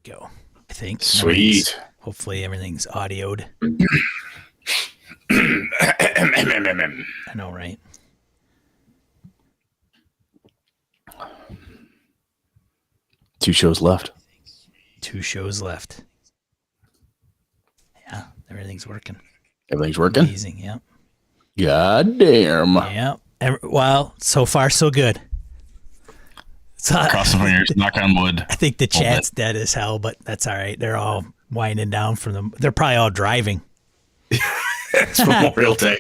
go. I think. Sweet. Hopefully everything's audioed. I know, right? Two shows left. Yeah, everything's working. Everything's working? Amazing, yeah. God damn. Yeah. Well, so far so good. Cross the fingers, knock on wood. I think the chat's dead as hell, but that's all right. They're all winding down from them. They're probably all driving. It's Memorial Day.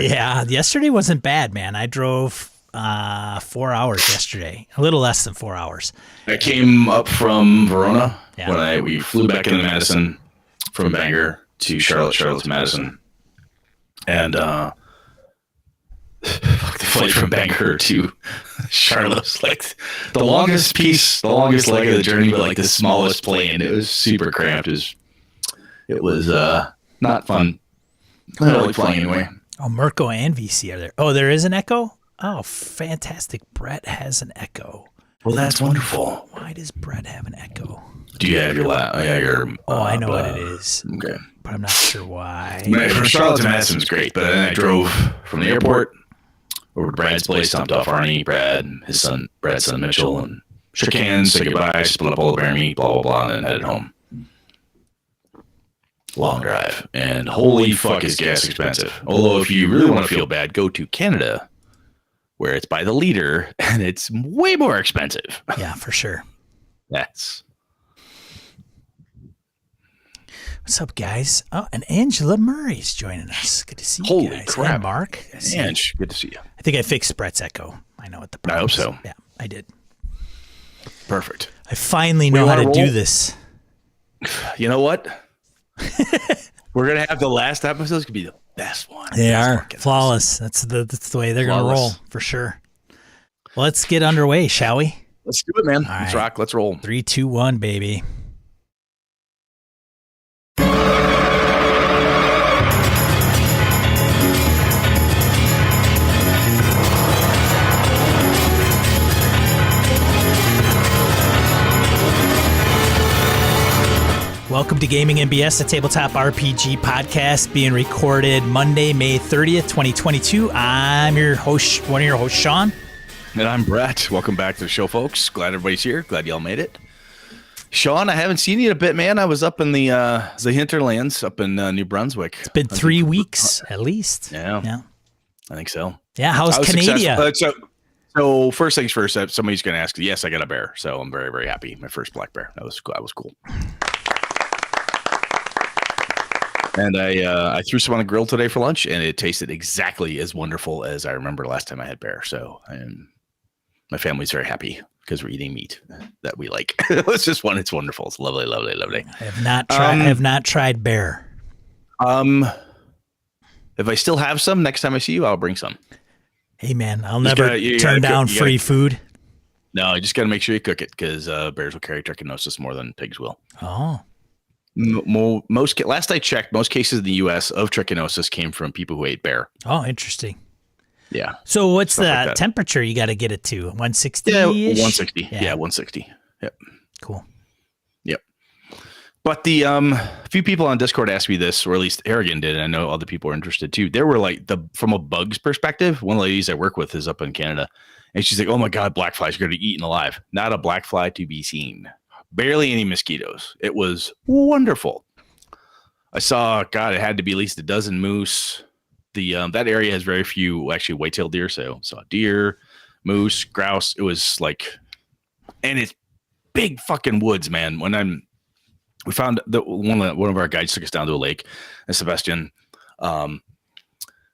Yeah, yesterday wasn't bad, man. I drove 4 hours yesterday, a little less than 4 hours. I came up from Verona Yeah. when we flew back into Madison from Bangor to Charlotte to Madison. And the flight from Bangor to Charlotte was like the longest leg of the journey, but like the smallest plane. It was super cramped. It was not fun. I don't like flying anyway. Oh, Mirko and VC are there. Oh, there is an echo? Oh, fantastic. Brett has an echo. Well, that's wonderful. Why does Brett have an echo? Do you have your I know what it is. Okay. But I'm not sure why. From Charlotte to Madison was great, but then I drove from the airport over to Brad's place, stopped off Arnie, Brad, Brad's son Mitchell, and shook hands, said goodbye, split up all the bear meat, blah, blah, blah, and then headed home. Long drive. And holy fuck is gas expensive. Although if you really want to feel bad, go to Canada, where it's by the liter, and it's way more expensive. Yeah, for sure. That's... What's up, guys? Oh, and Angela Murray's joining us. Good to see you Holy guys. crap. And Mark. Ange, good to see you. I think I fixed Brett's echo. I know what the problem is. I hope so. Yeah, I did. Perfect. I finally know how to do this. You know what? We're going to have the last episodes could be the best one. They are flawless. That's the way they're going to roll for sure. Well, let's get underway, shall we? Let's do it, man. All Let's right. rock. Let's roll. 3, 2, 1, baby. Welcome to Gaming NBS, the tabletop RPG podcast being recorded Monday, May 30th, 2022. I'm your host, one of your hosts, Sean. And I'm Brett. Welcome back to the show, folks. Glad everybody's here. Glad y'all made it. Sean, I haven't seen you in a bit, man. I was up in the hinterlands up in New Brunswick. It's been 3 weeks at least. Yeah. I think so. Yeah, how's Canada? So first things first, somebody's going to ask, yes, I got a bear. So I'm very, very happy. My first black bear. That was cool. And I threw some on the grill today for lunch, and it tasted exactly as wonderful as I remember last time I had bear. So my family's very happy because we're eating meat that we like. It's wonderful. It's lovely, lovely, lovely. I have not tried bear. If I still have some, next time I see you, I'll bring some. Hey, man, I'll never turn down free food. No, you just got to make sure you cook it because bears will carry trichinosis more than pigs will. Oh. Last I checked, most cases in the U.S. of trichinosis came from people who ate bear. Oh, interesting. Yeah. So what's the temperature you got to get it to? 160? Yeah, 160. Yeah, 160. Yep. Cool. Yep. But the few people on Discord asked me this, or at least Harrigan did, and I know other people are interested too. They were like, from a bugs perspective, one of the ladies I work with is up in Canada, and she's like, oh my God, black flies are going to be eaten alive. Not a black fly to be seen. Barely any mosquitoes. It was wonderful. I saw, God, it had to be at least a dozen moose. That area has very few actually white-tailed deer, so saw deer, moose, grouse. It was like, and it's big fucking woods, man. We found that one of our guides took us down to a lake, and Sebastian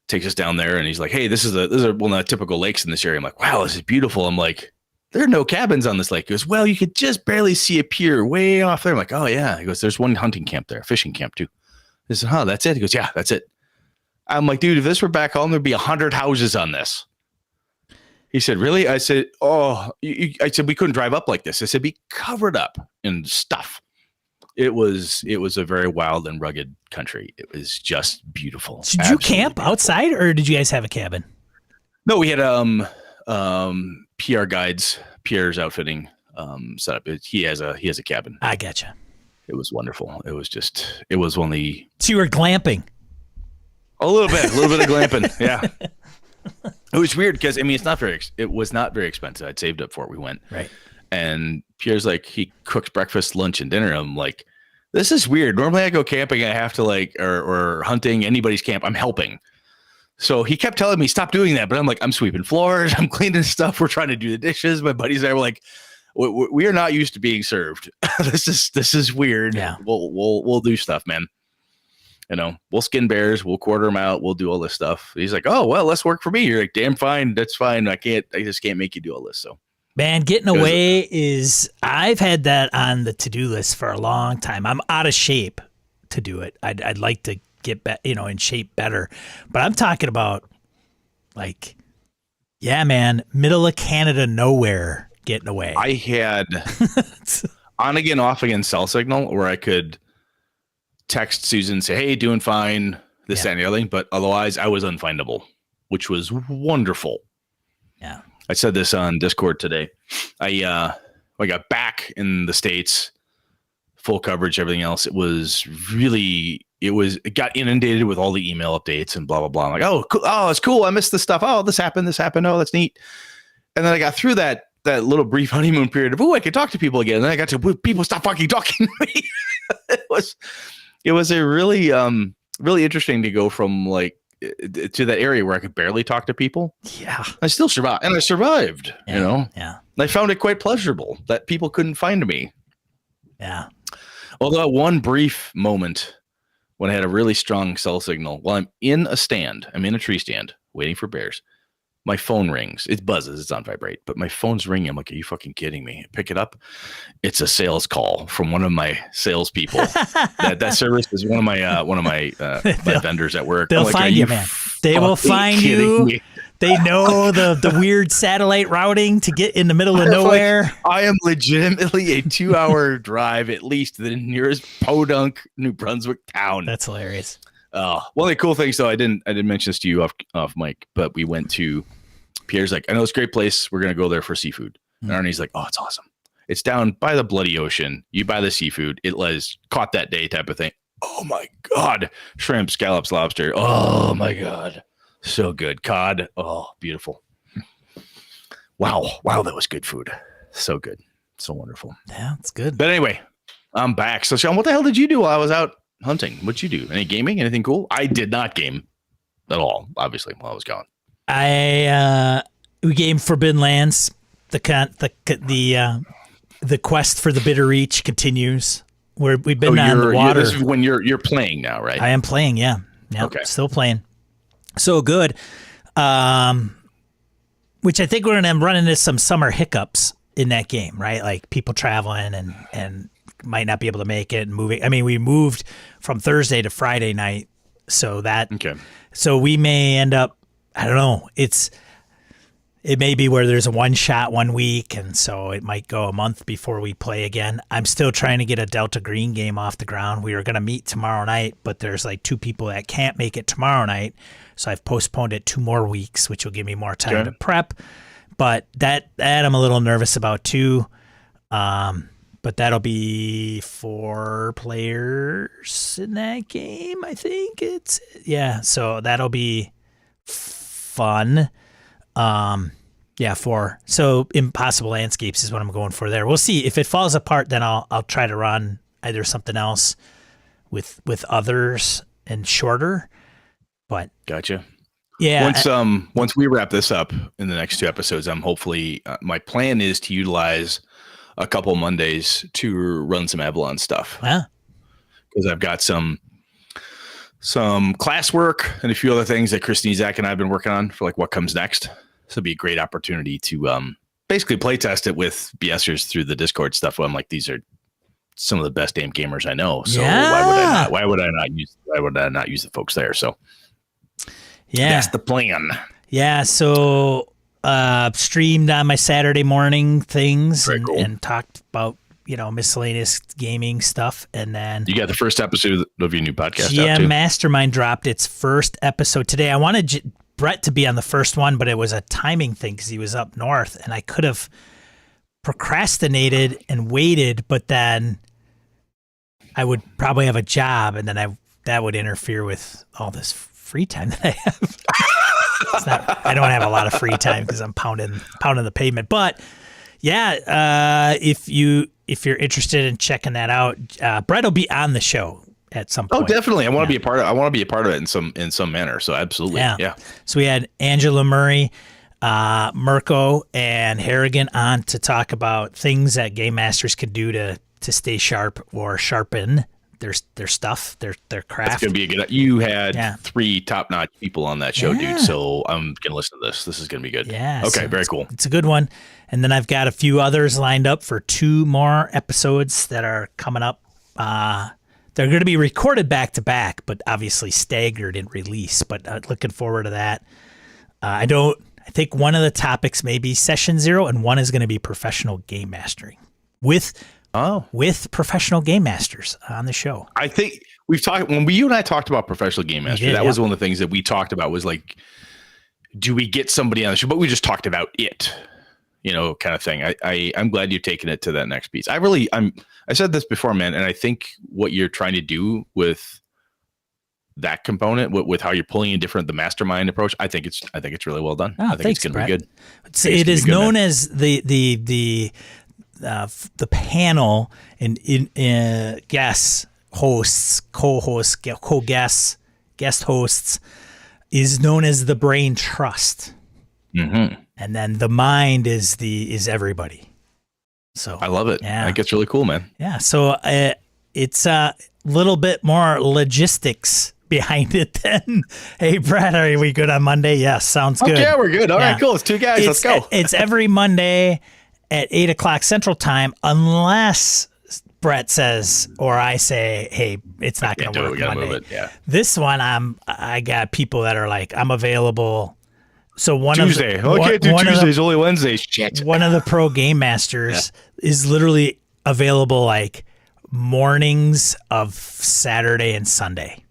takes us down there, and he's like, "Hey, this is one of the typical lakes in this area." I'm like, "Wow, this is beautiful." I'm like, there are no cabins on this lake. He goes, well, you could just barely see a pier way off there. I'm like, oh, yeah. He goes, there's one hunting camp there, fishing camp, too. I said, that's it? He goes, yeah, that's it. I'm like, dude, if this were back home, there'd be 100 houses on this. He said, really? I said, I said, we couldn't drive up like this. I said, be covered up in stuff. It was a very wild and rugged country. It was just beautiful. Did you camp outside, or did you guys have a cabin? No, we had PR guides, Pierre's outfitting. set up. He has a cabin. I getcha. It was wonderful. It was only. So you were glamping. A little bit of glamping. Yeah. It was weird because it was not very expensive. I'd saved up for it. We went. Right. And Pierre's like, he cooks breakfast, lunch, and dinner. I'm like, this is weird. Normally I go camping. I have to or hunting, anybody's camp. I'm helping. So he kept telling me, stop doing that. But I'm like, I'm sweeping floors. I'm cleaning stuff. We're trying to do the dishes. My buddies there were like, we are not used to being served. This is weird. Yeah. We'll do stuff, man. We'll skin bears. We'll quarter them out. We'll do all this stuff. He's like, oh, well, let's work for me. You're like, damn fine. That's fine. I just can't make you do all this. So, man, getting away I've had that on the to-do list for a long time. I'm out of shape to do it. I'd like to get in shape better, but I'm talking about middle of Canada, nowhere, getting away. I had on again, off again cell signal where I could text Susan and say, hey, doing fine, this, that, and the other thing. But otherwise I was unfindable, which was wonderful. Yeah. I said this on Discord today. I got back in the States, full coverage, everything else. It got inundated with all the email updates and blah, blah, blah. I'm like, oh, cool. Oh, it's cool. I missed this stuff. Oh, this happened. Oh, that's neat. And then I got through that little brief honeymoon period of, I could talk to people again. And then I got to, people stop fucking talking to me. It was a really, really interesting to go from to that area where I could barely talk to people. Yeah. I still survived. And I survived, Yeah. And I found it quite pleasurable that people couldn't find me. Yeah. Although at one brief moment when I had a really strong cell signal, while I'm in a tree stand waiting for bears, my phone rings. It buzzes. It's on vibrate, but my phone's ringing. I'm like, are you fucking kidding me? Pick it up. It's a sales call from one of my salespeople. that service is one of my vendors at work. They'll find you, man. They will find you. Me? They know the weird satellite routing to get in the middle of nowhere. I am legitimately a 2-hour drive at least to the nearest Podunk, New Brunswick town. That's hilarious. One of the cool things, though, I didn't mention this to you off mic, but we went to Pierre's like, I know it's a great place. We're gonna go there for seafood. And Arnie's like, oh, it's awesome. It's down by the bloody ocean. You buy the seafood. It was caught that day type of thing. Oh my God. Shrimp, scallops, lobster. Oh my God. So good. Cod. Oh, beautiful. Wow. That was good food. So good. So wonderful. Yeah, it's good. But anyway, I'm back. So Sean, what the hell did you do while I was out hunting? What'd you do? Any gaming? Anything cool? I did not game at all, obviously, while I was gone. We gamed Forbidden Lands. The quest for the Bitter Reach continues. We've been on the water. This is when you're playing now, right? I am playing, yeah. Okay. Still playing. So good. Which I think we're gonna run into some summer hiccups in that game, right? Like people traveling and might not be able to make it and moving. I mean, we moved from Thursday to Friday night, so we may end up. I don't know. It may be where there's a one shot 1 week, and so it might go a month before we play again. I'm still trying to get a Delta Green game off the ground. We were going to meet tomorrow night, but there's 2 people that can't make it tomorrow night, so I've postponed it 2 more weeks, which will give me more time to prep. But that I'm a little nervous about too. But that'll be 4 players in that game, I think. So that'll be fun. 4. So Impossible Landscapes is what I'm going for there. We'll see. If it falls apart, then I'll try to run either something else with others and shorter. But gotcha. Yeah. Once we wrap this up in the next 2 episodes, I'm hopefully my plan is to utilize a couple Mondays to run some Avalon stuff. Yeah. Because I've got some classwork and a few other things that Christine, Zach, and I have been working on for what comes next. So it'd be a great opportunity to basically play test it with BSers through the Discord stuff. Where I'm like, these are some of the best damn gamers I know. So why would I not use the folks there? So that's the plan. Yeah. So streamed on my Saturday morning things and talked about miscellaneous gaming stuff, and then you got the first episode of your new podcast. GM Mastermind dropped its first episode today. I wanted Brett to be on the first one, but it was a timing thing because he was up north, and I could have procrastinated and waited, but then I would probably have a job, and then that would interfere with all this free time that I have. I don't have a lot of free time because I'm pounding the pavement. But yeah, if you're interested in checking that out, Brett will be on the show at some point. Oh, definitely. I want to be a part of. I want to be a part of it in some manner. So absolutely, yeah. So we had Angela Murray, Mirko, and Harrigan on to talk about things that game masters could do to stay sharp or sharpen their stuff, their craft. That's gonna be a good. You had 3 top-notch people on that show, dude. So I'm gonna listen to this. This is gonna be good. Yeah. Okay. So very cool. It's a good one. And then I've got a few others lined up for 2 more episodes that are coming up. They're going to be recorded back to back, but obviously staggered in release. But looking forward to that. I think one of the topics may be session 0, and one is going to be professional game mastering with professional game masters on the show. I think we've talked when you and I talked about professional game master. That was one of the things that we talked about was like, do we get somebody on the show? But we just talked about it, kind of thing. I'm glad you've taken it to that next piece. I said this before, man, and I think what you're trying to do with that component, with how you're pulling in the mastermind approach, I think it's really well done. I think it's going to be good. It is known as the panel in guests, hosts, co-hosts, co-guests, guest hosts is known as the brain trust. Mm-hmm. And then the mind is everybody. So I love it. Yeah. I think it's really cool, man. Yeah. So it's a little bit more logistics behind it than, hey, Brad, are we good on Monday? Yes. Sounds good. Yeah, we're good. All right, cool. It's 2 guys. Let's go. It's every Monday at 8:00 Central Time, unless Brett says or I say, hey, it's not going to work Monday. Move it. Yeah. This one, I got people that are like, I'm available. So Tuesday. Can't do Tuesdays, only Wednesdays. Shit. One of the pro game masters is literally available like mornings of Saturday and Sunday.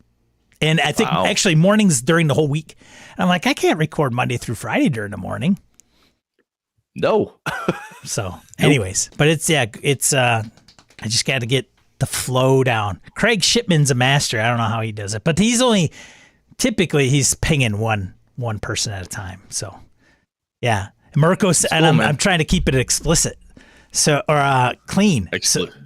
And I think actually mornings during the whole week. And I'm like, I can't record Monday through Friday during the morning. No. So anyways, but it's I just got to get the flow down. Craig Shipman's a master. I don't know how he does it, but typically he's pinging one person at a time. So yeah. Mirko, and I'm trying to keep it explicit. So, or clean.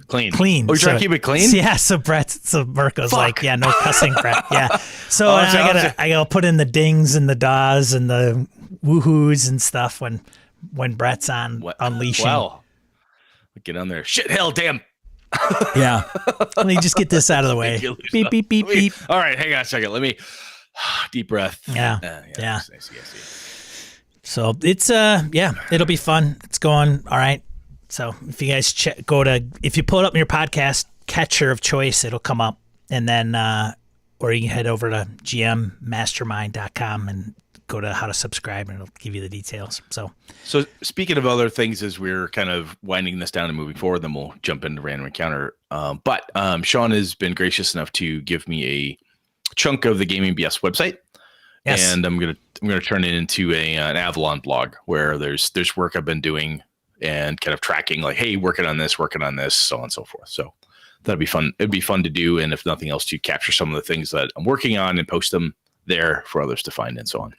Clean. Oh, you're trying to keep it clean? Yeah. So Mirko's like, yeah, no cussing crap. Yeah. So I gotta put in the dings and the dahs and the woohoos and stuff when Brett's on unleashing. Wow. Get on there. Shit, hell, damn. Yeah. Let me just get this out of the way. Beep, beep, beep, beep. All right. Hang on a second. Let me deep breath. Yeah. I see. So it's, it'll be fun. It's going all right. So if you guys if you pull it up in your podcast catcher of choice, it'll come up, and then, or you can head over to gmmastermind.com and go to how to subscribe, and it'll give you the details. So speaking of other things, as we're kind of winding this down and moving forward, then we'll jump into random encounter. But Sean has been gracious enough to give me a chunk of the Gaming BS website. Yes. And I'm gonna turn it into an Avalon blog where there's work I've been doing and kind of tracking, like, hey, working on this, so on and so forth. So that'd be fun. It'd be fun to do, and if nothing else, to capture some of the things that I'm working on and post them there for others to find and so on.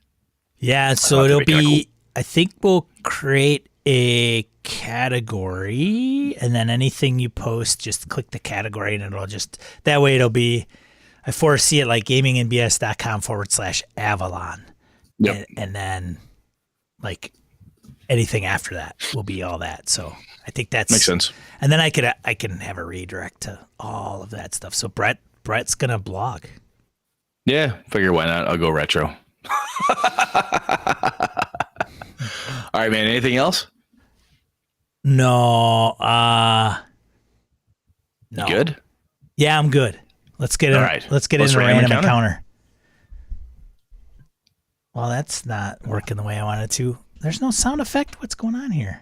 Yeah, so it'll be cool. I think we'll create a category, and then anything you post, just click the category, and that way it'll be, I foresee it like gamingnbs.com/Avalon. Yep. And then like anything after that will be all that. So I think that makes sense. And then I can have a redirect to all of that stuff. So Brett's going to blog. Yeah. Figure why not? I'll go retro. All right, man. Anything else? No. No. You good? Yeah, I'm good. Let's get in. All right. Let's get into random encounter. Well, that's not working the way I wanted to. There's no sound effect. What's going on here?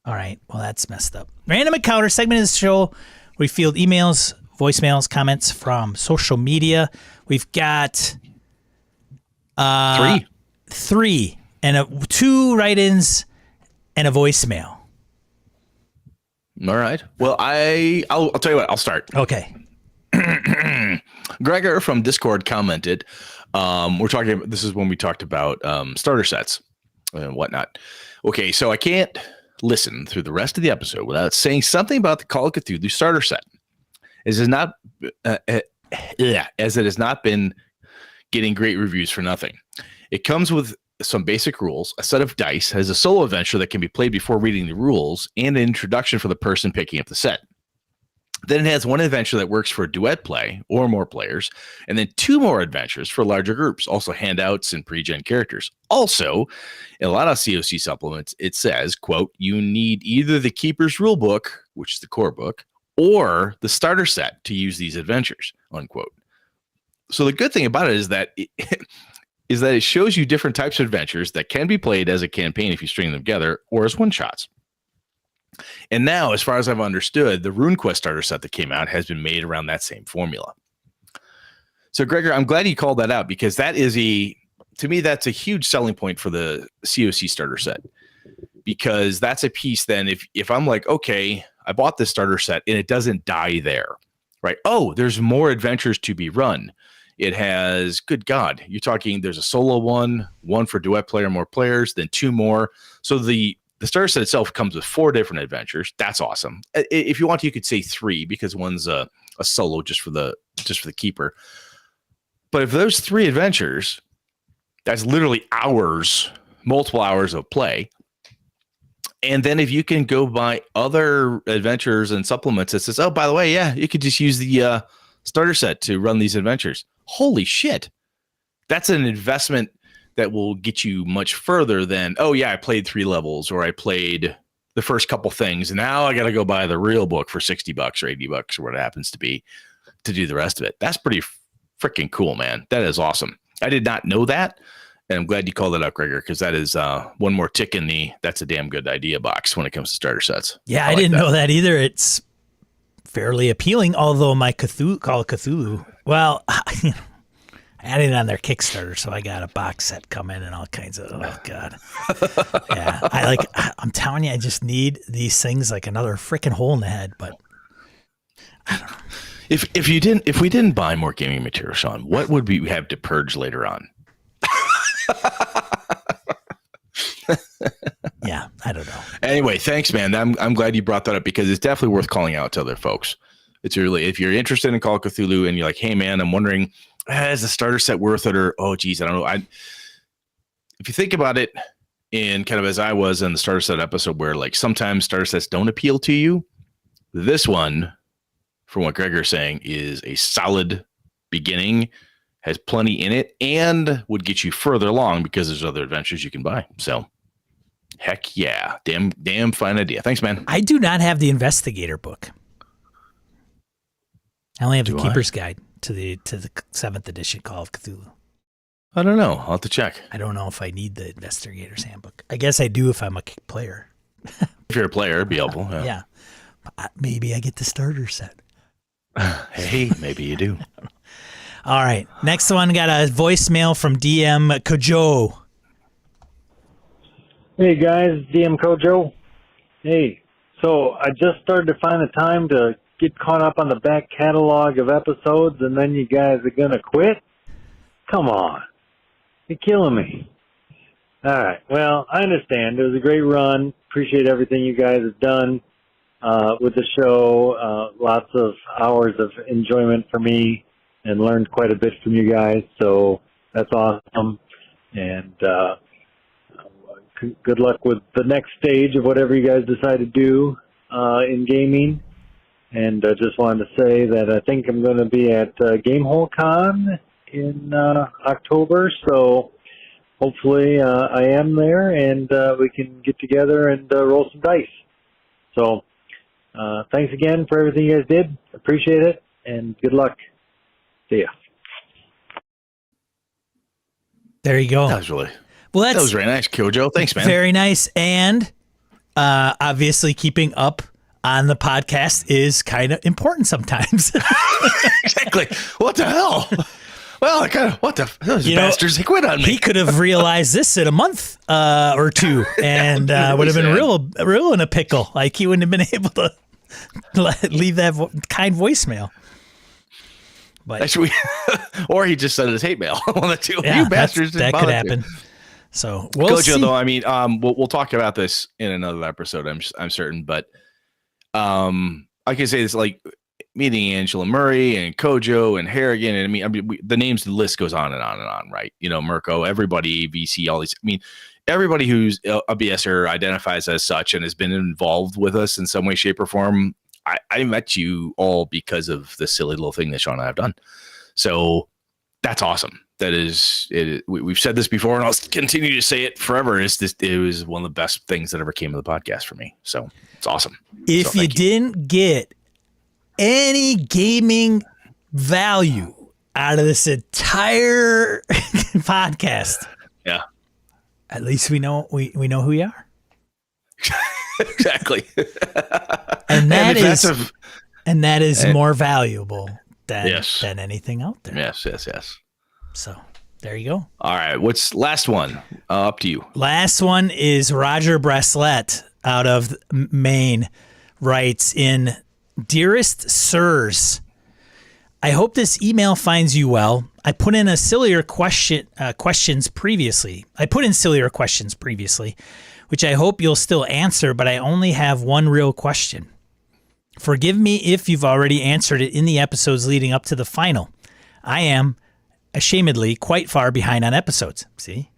All right. Well, that's messed up. Random encounter segment of the show. We field emails, voicemails, comments from social media. We've got three, and 2 write-ins and a voicemail. All right. Well, I'll tell you what. I'll start. Okay. Gregor from Discord commented. We're talking about, this is when we talked about starter sets and whatnot. Okay, so I can't listen through the rest of the episode without saying something about the Call of Cthulhu starter set. As it has not been getting great reviews for nothing. It comes with some basic rules, a set of dice, has a solo adventure that can be played before reading the rules, and an introduction for the person picking up the set. Then it has one adventure that works for duet play or more players, and then 2 more adventures for larger groups, also handouts and pre-gen characters. Also, in a lot of COC supplements, it says, quote, you need either the Keeper's Rulebook, which is the core book, or the starter set to use these adventures, unquote. So the good thing about it is that it shows you different types of adventures that can be played as a campaign if you string them together or as one-shots. And now, as far as I've understood, the RuneQuest starter set that came out has been made around that same formula. So, Gregor, I'm glad you called that out because to me, that's a huge selling point for the COC starter set. Because that's a piece then, if I'm like, okay, I bought this starter set and it doesn't die there, right? Oh, there's more adventures to be run. It has, good God, you're talking, there's a solo one for duet player, more players, then 2 more. So the starter set itself comes with 4 different adventures. That's awesome. If you want to, you could say 3 because one's a solo just for the keeper. But if those 3 adventures, that's literally hours, multiple hours of play. And then if you can go buy other adventures and supplements that says, oh, by the way, yeah, you could just use the starter set to run these adventures. Holy shit. That's an investment that will get you much further than, oh, yeah, I played 3 levels or I played the first couple things. And now I got to go buy the real book for $60 or $80 or what it happens to be to do the rest of it. That's pretty freaking cool, man. That is awesome. I did not know that. And I'm glad you called it out, Gregor, because that is one more tick in the that's a damn good idea box when it comes to starter sets. Yeah, I didn't know that either. It's fairly appealing, although my Call of Cthulhu, well, I added it on their Kickstarter, so I got a box set coming and all kinds of, oh, God. Yeah, I'm telling you, I just need these things like another freaking hole in the head, but I don't know. If we didn't buy more gaming material, Sean, what would we have to purge later on? Yeah, I don't know. Anyway, thanks, man. I'm glad you brought that up because it's definitely worth calling out to other folks. It's really, if you're interested in Call of Cthulhu and you're like, hey, man, I'm wondering, is the starter set worth it? Or, oh, geez, I don't know. If you think about it in kind of as I was in the starter set episode where like sometimes starter sets don't appeal to you, this one, from what Gregor's saying, is a solid beginning, has plenty in it, and would get you further along because there's other adventures you can buy. So, heck yeah. Damn fine idea. Thanks, man. I do not have the Investigator book. I only have the Keeper's Guide to the 7th edition Call of Cthulhu. I don't know. I'll have to check. I don't know if I need the Investigator's Handbook. I guess I do if I'm a player. If you're a player, it'd be helpful. Yeah. Maybe I get the starter set. Hey, maybe you do. All right. Next one, got a voicemail from DM Kojo. Hey, guys. DM Kojo. Hey. So I just started to find the time to get caught up on the back catalog of episodes, and then you guys are going to quit? Come on. You're killing me. All right. Well, I understand. It was a great run. Appreciate everything you guys have done with the show. Lots of hours of enjoyment for me and learned quite a bit from you guys. So that's awesome. And good luck with the next stage of whatever you guys decide to do in gaming. And I just wanted to say that I think I'm going to be at Gamehole Con in October. So hopefully I am there and we can get together and roll some dice. So thanks again for everything you guys did. Appreciate it. And good luck. See ya. There you go. That was very nice, Kojo. Thanks, man. Very nice. And obviously keeping up on the podcast is kind of important sometimes. Exactly. What the hell? Well, those bastards, they quit on me. He could have realized this in a month or two and would have been real in a pickle. Like he wouldn't have been able to Leave that kind voicemail. But Actually, or he just sent his hate mail. One of the two. yeah, You bastards that didn't could bother happen. to. So we'll Gojo, see. though, I mean, we'll talk about this in another episode. I'm certain, but I can say this, like meeting Angela Murray and Kojo and Harrigan, and I mean, the names, the list goes on and on and on, right? You know, Mirko, everybody, VC, all these. I mean, everybody who's a BSer identifies as such and has been involved with us in some way, shape, or form. I met you all because of the silly little thing that Sean and I have done. So that's awesome. That is it. We've said this before, and I'll continue to say it forever. It was one of the best things that ever came of the podcast for me. So it's awesome. If you didn't get any gaming value out of this entire podcast, yeah, at least we know who you are. Exactly. And that is more valuable than anything out there. Yes. So there you go. All right. What's last one? Up to you. Last one is Roger Bracelet out of Maine writes in, Dearest Sirs, I hope this email finds you well. I put in questions previously, which I hope you'll still answer, but I only have one real question. Forgive me if you've already answered it in the episodes leading up to the final. I am, ashamedly, quite far behind on episodes. See?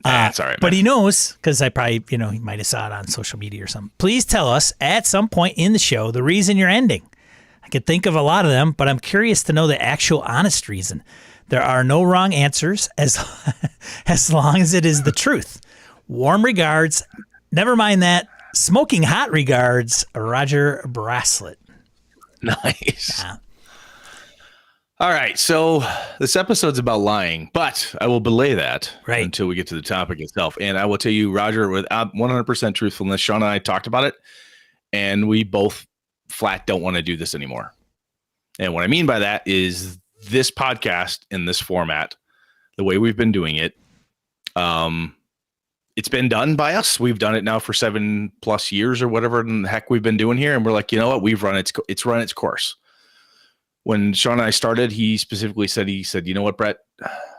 That's all right, but he knows, because I probably, he might have saw it on social media or something. Please tell us at some point in the show the reason you're ending. I could think of a lot of them, but I'm curious to know the actual honest reason. There are no wrong answers as long as it is the truth. Warm regards. Never mind that. Smoking hot regards, Roger Bracelet. Nice. All right. So this episode's about lying, but I will belay that until we get to the topic itself. And I will tell you, Roger, without 100% truthfulness, Sean and I talked about it, and we both flat don't want to do this anymore. And what I mean by that is this podcast in this format, the way we've been doing it, it's been done by us. We've done it now for 7+ years or whatever the heck we've been doing here. And we're like, you know what? It's run its course. When Sean and I started, he specifically said, you know what, Brett,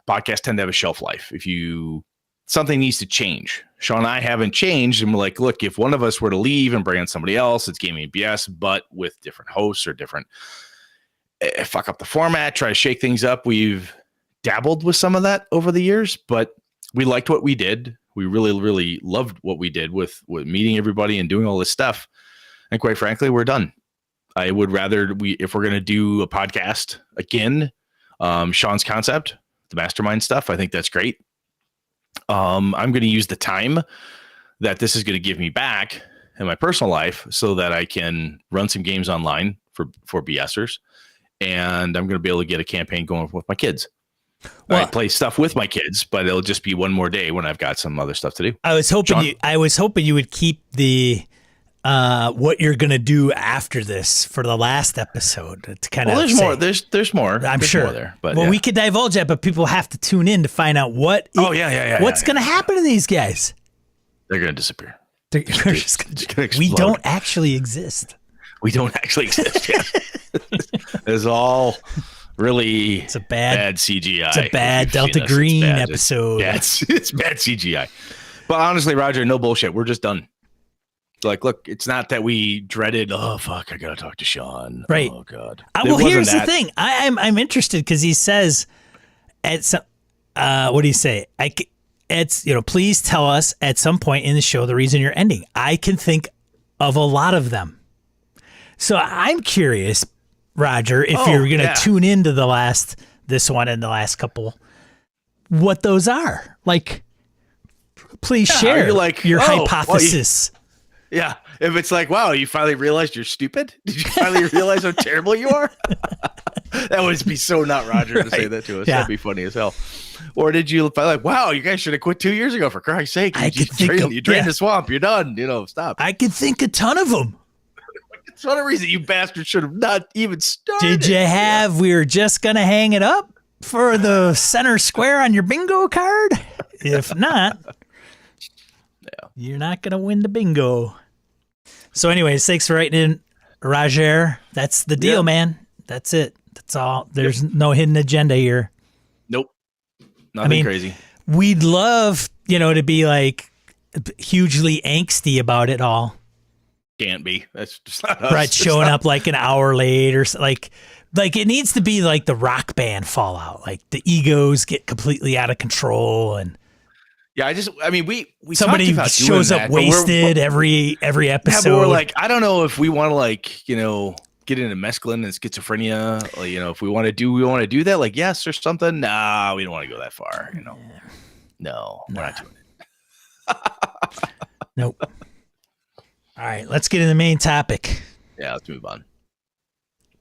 podcasts tend to have a shelf life. Something needs to change. Sean and I haven't changed. And we're like, look, if one of us were to leave and bring in somebody else, it's Gaming BS, but with different hosts or different, fuck up the format, try to shake things up. We've dabbled with some of that over the years, but we liked what we did. We really, really loved what we did with meeting everybody and doing all this stuff. And quite frankly, we're done. I would rather if we're going to do a podcast again, Sean's concept, the mastermind stuff, I think that's great. I'm going to use the time that this is going to give me back in my personal life so that I can run some games online for BSers. And I'm going to be able to get a campaign going with my kids. Well, I play stuff with my kids, but it'll just be one more day when I've got some other stuff to do. I was hoping you would keep the what you're gonna do after this for the last episode. To kind of there's more. There's more. I'm sure more there, but we could divulge that, but people have to tune in to find out what's gonna happen to these guys. They're gonna disappear. They're just gonna we don't actually exist. We don't actually exist. Yeah. It's all. Really, it's a bad CGI. It's a bad Delta Green episode. It's bad CGI. But honestly, Roger, no bullshit. We're just done. Like, look, it's not that we dreaded. Oh fuck, I gotta talk to Sean. Right. Oh god. Well, here's the thing. I'm interested because he says, at some, what do you say? It's please tell us at some point in the show the reason you're ending. I can think of a lot of them. So I'm curious, Roger, if you're going to tune into this one and the last couple, what those are. Like, please share your hypothesis. If it's like, wow, you finally realized you're stupid? Did you finally realize how terrible you are? That would be so not Roger to say that to us. Yeah. That'd be funny as hell. Or did you find like, wow, you guys should have quit 2 years ago, for Christ's sake. You drained the swamp. You're done. Stop. I could think a ton of them. It's one reason you bastards should have not even started. Did you we were just going to hang it up for the center square on your bingo card? If not, you're not going to win the bingo. So anyways, thanks for writing in. Roger. That's the deal, Yeah. man. That's it. That's all. There's no hidden agenda here. Nope. Nothing crazy. We'd love, to be like hugely angsty about it all. Can't be. That's just not us. Brett showing up like an hour late or like it needs to be like the Rock Band fallout. Like the egos get completely out of control and yeah, we somebody talked about shows doing up that, but wasted every episode. Yeah, but we're like, I don't know if we want to get into mescaline and schizophrenia. If we want to do that. Like, yes or something. Nah, we don't want to go that far. No, we're not doing it. Nope. All right, let's get into the main topic. Yeah, let's move on.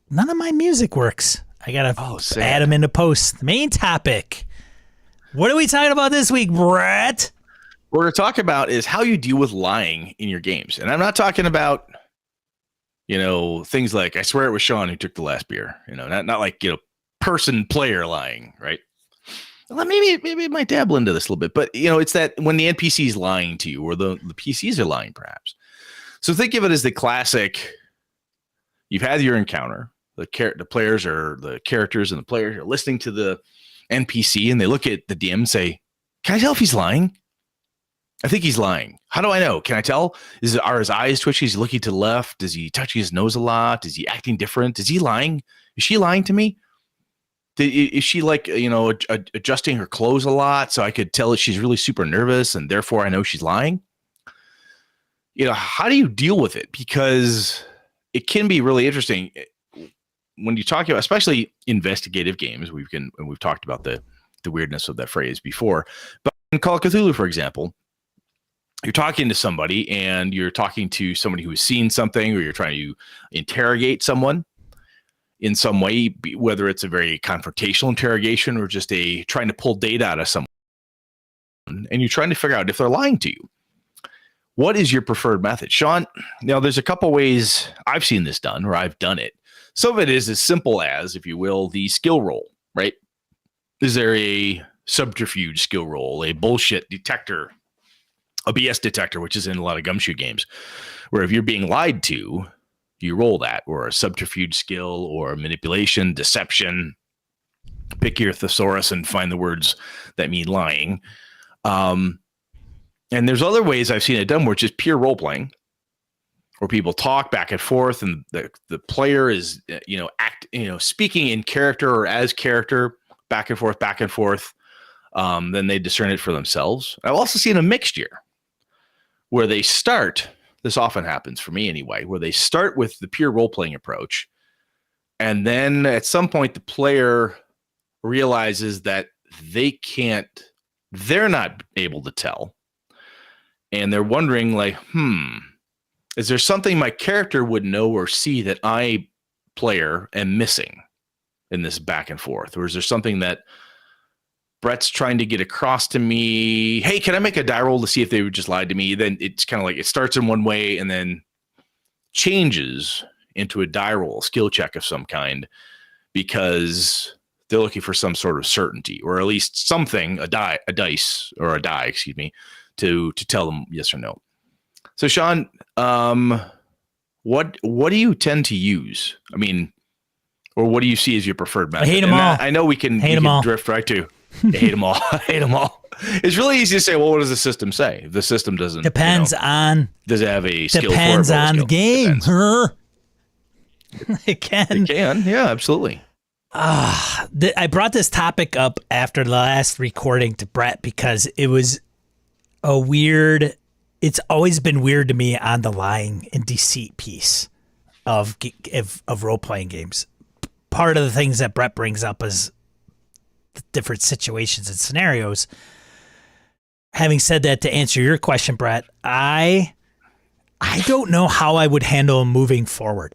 None of my music works. I gotta add them into post. The main topic. What are we talking about this week, Brett? What we're going to talk about is how you deal with lying in your games. And I'm not talking about, things like, I swear it was Sean who took the last beer, not like, player lying, right? Well, maybe it might dabble into this a little bit, but it's that when the NPC is lying to you or the PCs are lying, perhaps. So think of it as the classic, you've had your encounter, the players or the characters and the players are listening to the NPC and they look at the DM and say, can I tell if he's lying? I think he's lying. How do I know? Can I tell? Are his eyes twitching? Is he looking to the left? Is he touching his nose a lot? Is he acting different? Is he lying? Is she lying to me? Is she adjusting her clothes a lot so I could tell that she's really super nervous and therefore I know she's lying? How do you deal with it? Because it can be really interesting when you talk about, especially investigative games. We've talked about the weirdness of that phrase before, but in Call of Cthulhu, for example, you're talking to somebody and you're talking to somebody who has seen something, or you're trying to interrogate someone in some way, whether it's a very confrontational interrogation or just trying to pull data out of someone, and you're trying to figure out if they're lying to you. What is your preferred method? Sean, there's a couple ways I've seen this done, or I've done it. Some of it is as simple as, if you will, the skill roll, right? Is there a subterfuge skill roll, a bullshit detector, a BS detector, which is in a lot of gumshoe games, where if you're being lied to, you roll that, or a subterfuge skill, or manipulation, deception. Pick your thesaurus and find the words that mean lying. And there's other ways I've seen it done where it's just pure role playing, where people talk back and forth, and the player is speaking in character or as character, back and forth. Then they discern it for themselves. I've also seen a mixture where they start. This often happens for me anyway, where they start with the pure role playing approach, and then at some point the player realizes that they're not able to tell. And they're wondering, like, is there something my character would know or see that I, player, am missing in this back and forth? Or is there something that Brett's trying to get across to me? Hey, can I make a die roll to see if they would just lied to me? Then it's kind of like it starts in one way and then changes into a die roll, skill check of some kind, because they're looking for some sort of certainty, or at least something, a die, excuse me, to tell them yes or no. So Sean, what do you tend to use? I mean, or what do you see as your preferred method? I hate them all. I know we can drift right to I hate them all. I hate them all. It's really easy to say, well, what does the system say? If the system doesn't, depends on, does it have a skill? Depends on the game. It can. Yeah, absolutely. I brought this topic up after the last recording to Brett because it was it's always been weird to me on the lying and deceit piece of role-playing games. Part of the things that Brett brings up is the different situations and scenarios. Having said that, to answer your question, Brett, I don't know how I would handle moving forward.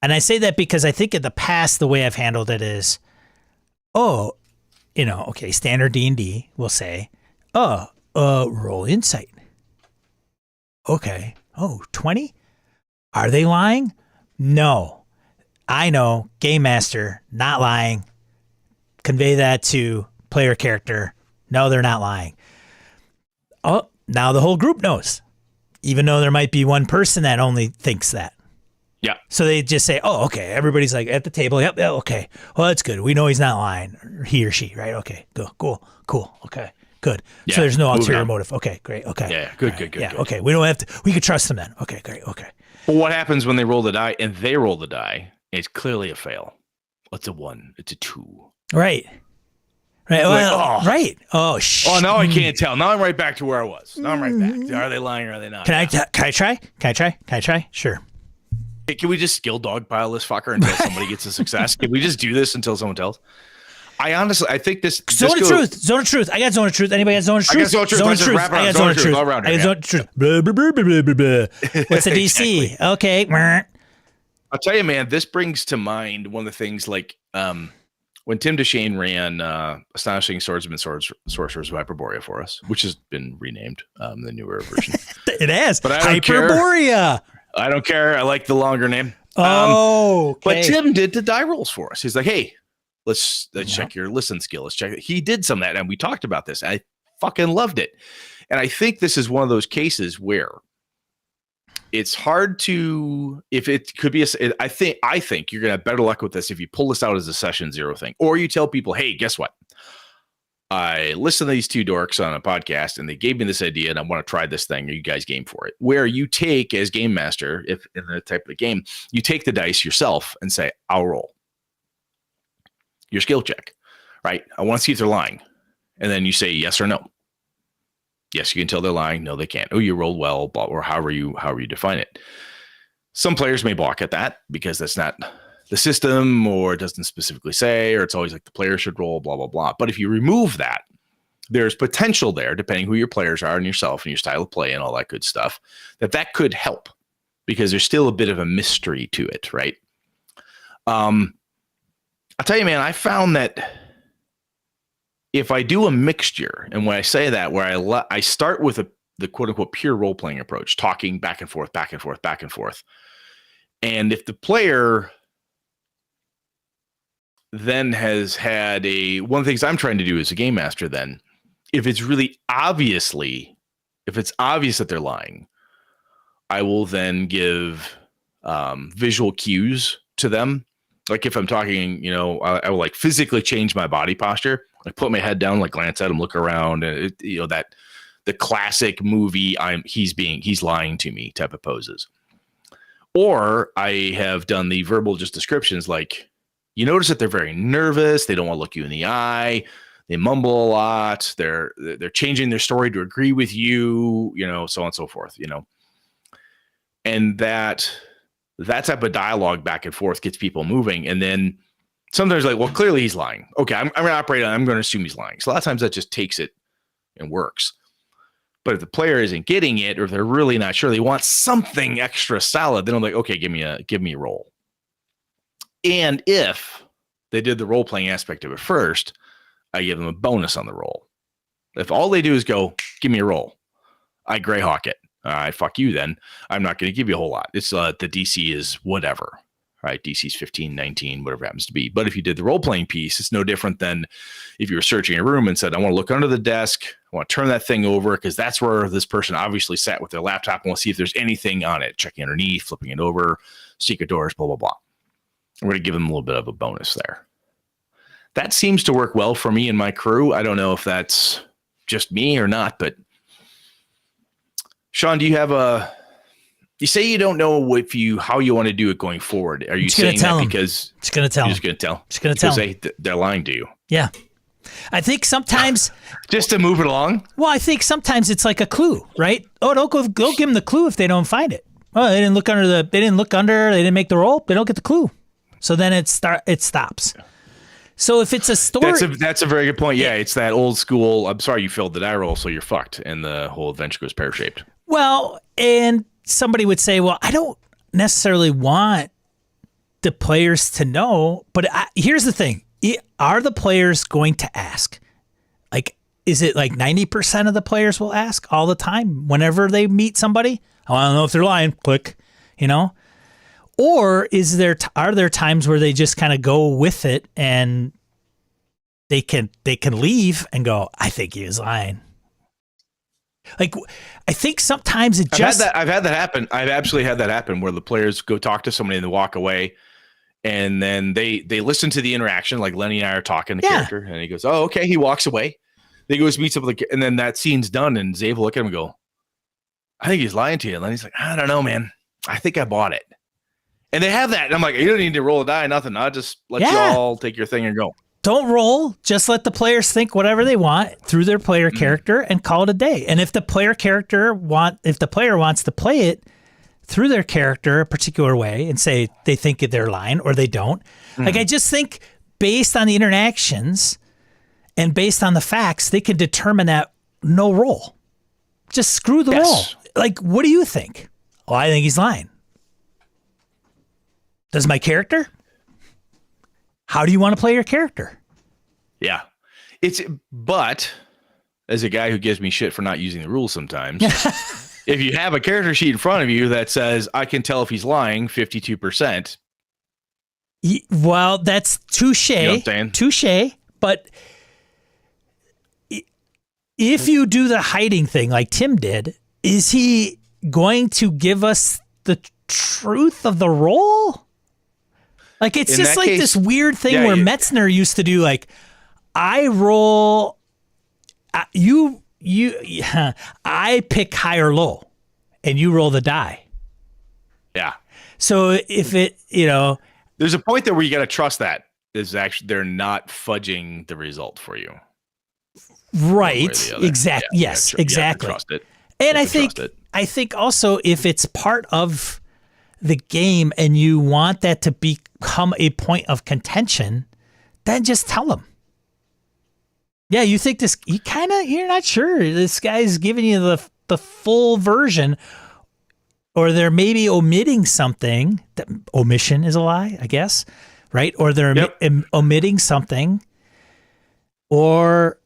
And I say that because I think in the past, the way I've handled it is, standard D&D will say, roll insight. Okay. 20? Are they lying? No. I know. Game master, not lying. Convey that to player character. No, they're not lying. Oh, now the whole group knows. Even though there might be one person that only thinks that. Yeah. So they just say, oh, okay. Everybody's like at the table. Yep. Yeah, okay. Well, that's good. We know he's not lying, or he or she, right? Okay. Cool. Okay. Good. Yeah, So there's no moving ulterior on. motive. Okay. Great. Okay. Yeah. Good. All Good. Good. Yeah. Good. Okay. We don't have to. We can trust them then. Okay. Great. Okay. Well, what happens when they roll the die and they roll the die? It's clearly a fail. It's a 1. It's a 2. Right. Well, right. Oh, shit. Oh, now I can't tell. Now I'm right back to where I was. Now I'm right back. Are they lying or are they not? Can I try? Can I try? Sure. Hey, can we just skill dogpile this fucker until somebody gets a success? Can we just do this until someone tells? I think this Zone of truth. I got zone of truth. Anybody got zone of truth? I got zone of truth. Zone of truth. Wrap it I up. got Zone zone of of truth. truth. All around I here, got zone of truth. Blah, blah, blah, blah, blah, blah. What's the DC? Okay. I'll tell you, man, this brings to mind one of the things like when Tim DeShane ran Astonishing Swordsman Sorcerers of Hyperborea for us, which has been renamed the newer version. It has. But I don't Hyperborea. I don't care. I like the longer name. Okay. But Tim did the die rolls for us. He's like, hey, let's check your listen skill. Let's check it. He did some of that, and we talked about this. I fucking loved it. And I think this is one of those cases where it's hard to, if it could be I think you're gonna have better luck with this if you pull this out as a session 0 thing, or you tell people, hey, guess what? I listened to these 2 dorks on a podcast and they gave me this idea and I want to try this thing. Are you guys game for it? Where you take, as game master, if in the type of game, you take the dice yourself and say, I'll roll your skill check, right? I want to see if they're lying. And then you say yes or no. Yes, you can tell they're lying. No, they can't. Oh, you rolled well, or however you define it. Some players may balk at that because that's not the system, or it doesn't specifically say, or it's always like the player should roll, blah, blah, blah. But if you remove that, there's potential there, depending who your players are and yourself and your style of play and all that good stuff, that could help because there's still a bit of a mystery to it, right? I'll tell you, man, I found that if I do a mixture, and when I say that, where I start with the quote unquote pure role playing approach, talking back and forth, and if the player then has had one of the things I'm trying to do as a game master, then if it's obvious that they're lying, I will then give visual cues to them. Like if I'm talking, I will like physically change my body posture, like put my head down, like glance at him, look around, and that the classic movie he's lying to me type of poses. Or I have done the verbal just descriptions, like you notice that they're very nervous, they don't want to look you in the eye, they mumble a lot, they're changing their story to agree with you, so on and so forth, and that type of dialogue back and forth gets people moving. And then sometimes like, well, clearly he's lying. Okay, I'm going to operate on, I'm going to assume he's lying. So a lot of times that just takes it and works. But if the player isn't getting it, or if they're really not sure, they want something extra solid, then I'm like, okay, give me a roll. And if they did the role playing aspect of it first, I give them a bonus on the roll. If all they do is go, give me a roll, I Greyhawk it. All right, fuck you then. I'm not going to give you a whole lot. It's the DC is whatever, right? DC's 15, 19, whatever it happens to be. But if you did the role-playing piece, it's no different than if you were searching a room and said, I want to look under the desk. I want to turn that thing over because that's where this person obviously sat with their laptop. I want to see if there's anything on it. Checking underneath, flipping it over, secret doors, blah, blah, blah. I'm going to give them a little bit of a bonus there. That seems to work well for me and my crew. I don't know if that's just me or not, but Sean, do you have you say you don't know how you want to do it going forward. Are you saying that because it's going to tell? You're just going to tell. It's going to tell. They're lying to you. Yeah. I think sometimes just to move it along. Well, I think sometimes it's like a clue, right? Oh, don't go give them the clue if they don't find it. Oh, they didn't look under. They didn't make the roll. They don't get the clue. So then it stops. Yeah. So if it's a story, that's a very good point. Yeah, it's that old school. I'm sorry you failed the die roll, so you're fucked, and the whole adventure goes pear shaped. Well, and somebody would say, well, I don't necessarily want the players to know, but here's the thing: are the players going to ask? Like, is it like 90% of the players will ask all the time whenever they meet somebody? I want to know if they're lying. Click, Or are there times where they just kind of go with it and they can leave and go, I think he is lying. Like, I think sometimes I've had that happen. I've absolutely had that happen where the players go talk to somebody and they walk away, and then they listen to the interaction, like Lenny and I are talking to character, and he goes, "Oh, okay." He walks away. They goes meets up with and then that scene's done, and Zave will look at him and go, "I think he's lying to you." And Lenny's like, "I don't know, man. I think I bought it." And they have that, and I'm like, "You don't need to roll a die, nothing. I'll just let you all take your thing and go." Don't roll. Just let the players think whatever they want through their player character and call it a day. And if the player wants to play it through their character a particular way and say they think they're lying or they don't, like I just think based on the interactions and based on the facts, they can determine that no roll. Just screw the roll. Like, what do you think? Oh, I think he's lying. Does my character? How do you want to play your character? Yeah. But as a guy who gives me shit for not using the rules sometimes, if you have a character sheet in front of you that says, I can tell if he's lying 52%. Well, that's touche. You know what I'm saying? Touche. But if you do the hiding thing like Tim did, is he going to give us the truth of the role? Like, it's just like this weird thing where Metzner used to do, like, I roll, I pick high or low, and you roll the die. Yeah. So if it, there's a point there where you got to trust that is actually they're not fudging the result for you. Right. Exactly. Yeah, yes, exactly. Trust it. And I think also if it's part of the game and you want that to become a point of contention, then just tell them. Yeah, you think you're not sure this guy's giving you the full version, or they're maybe omitting something. Omission is a lie, I guess, right? Or they're omitting something, or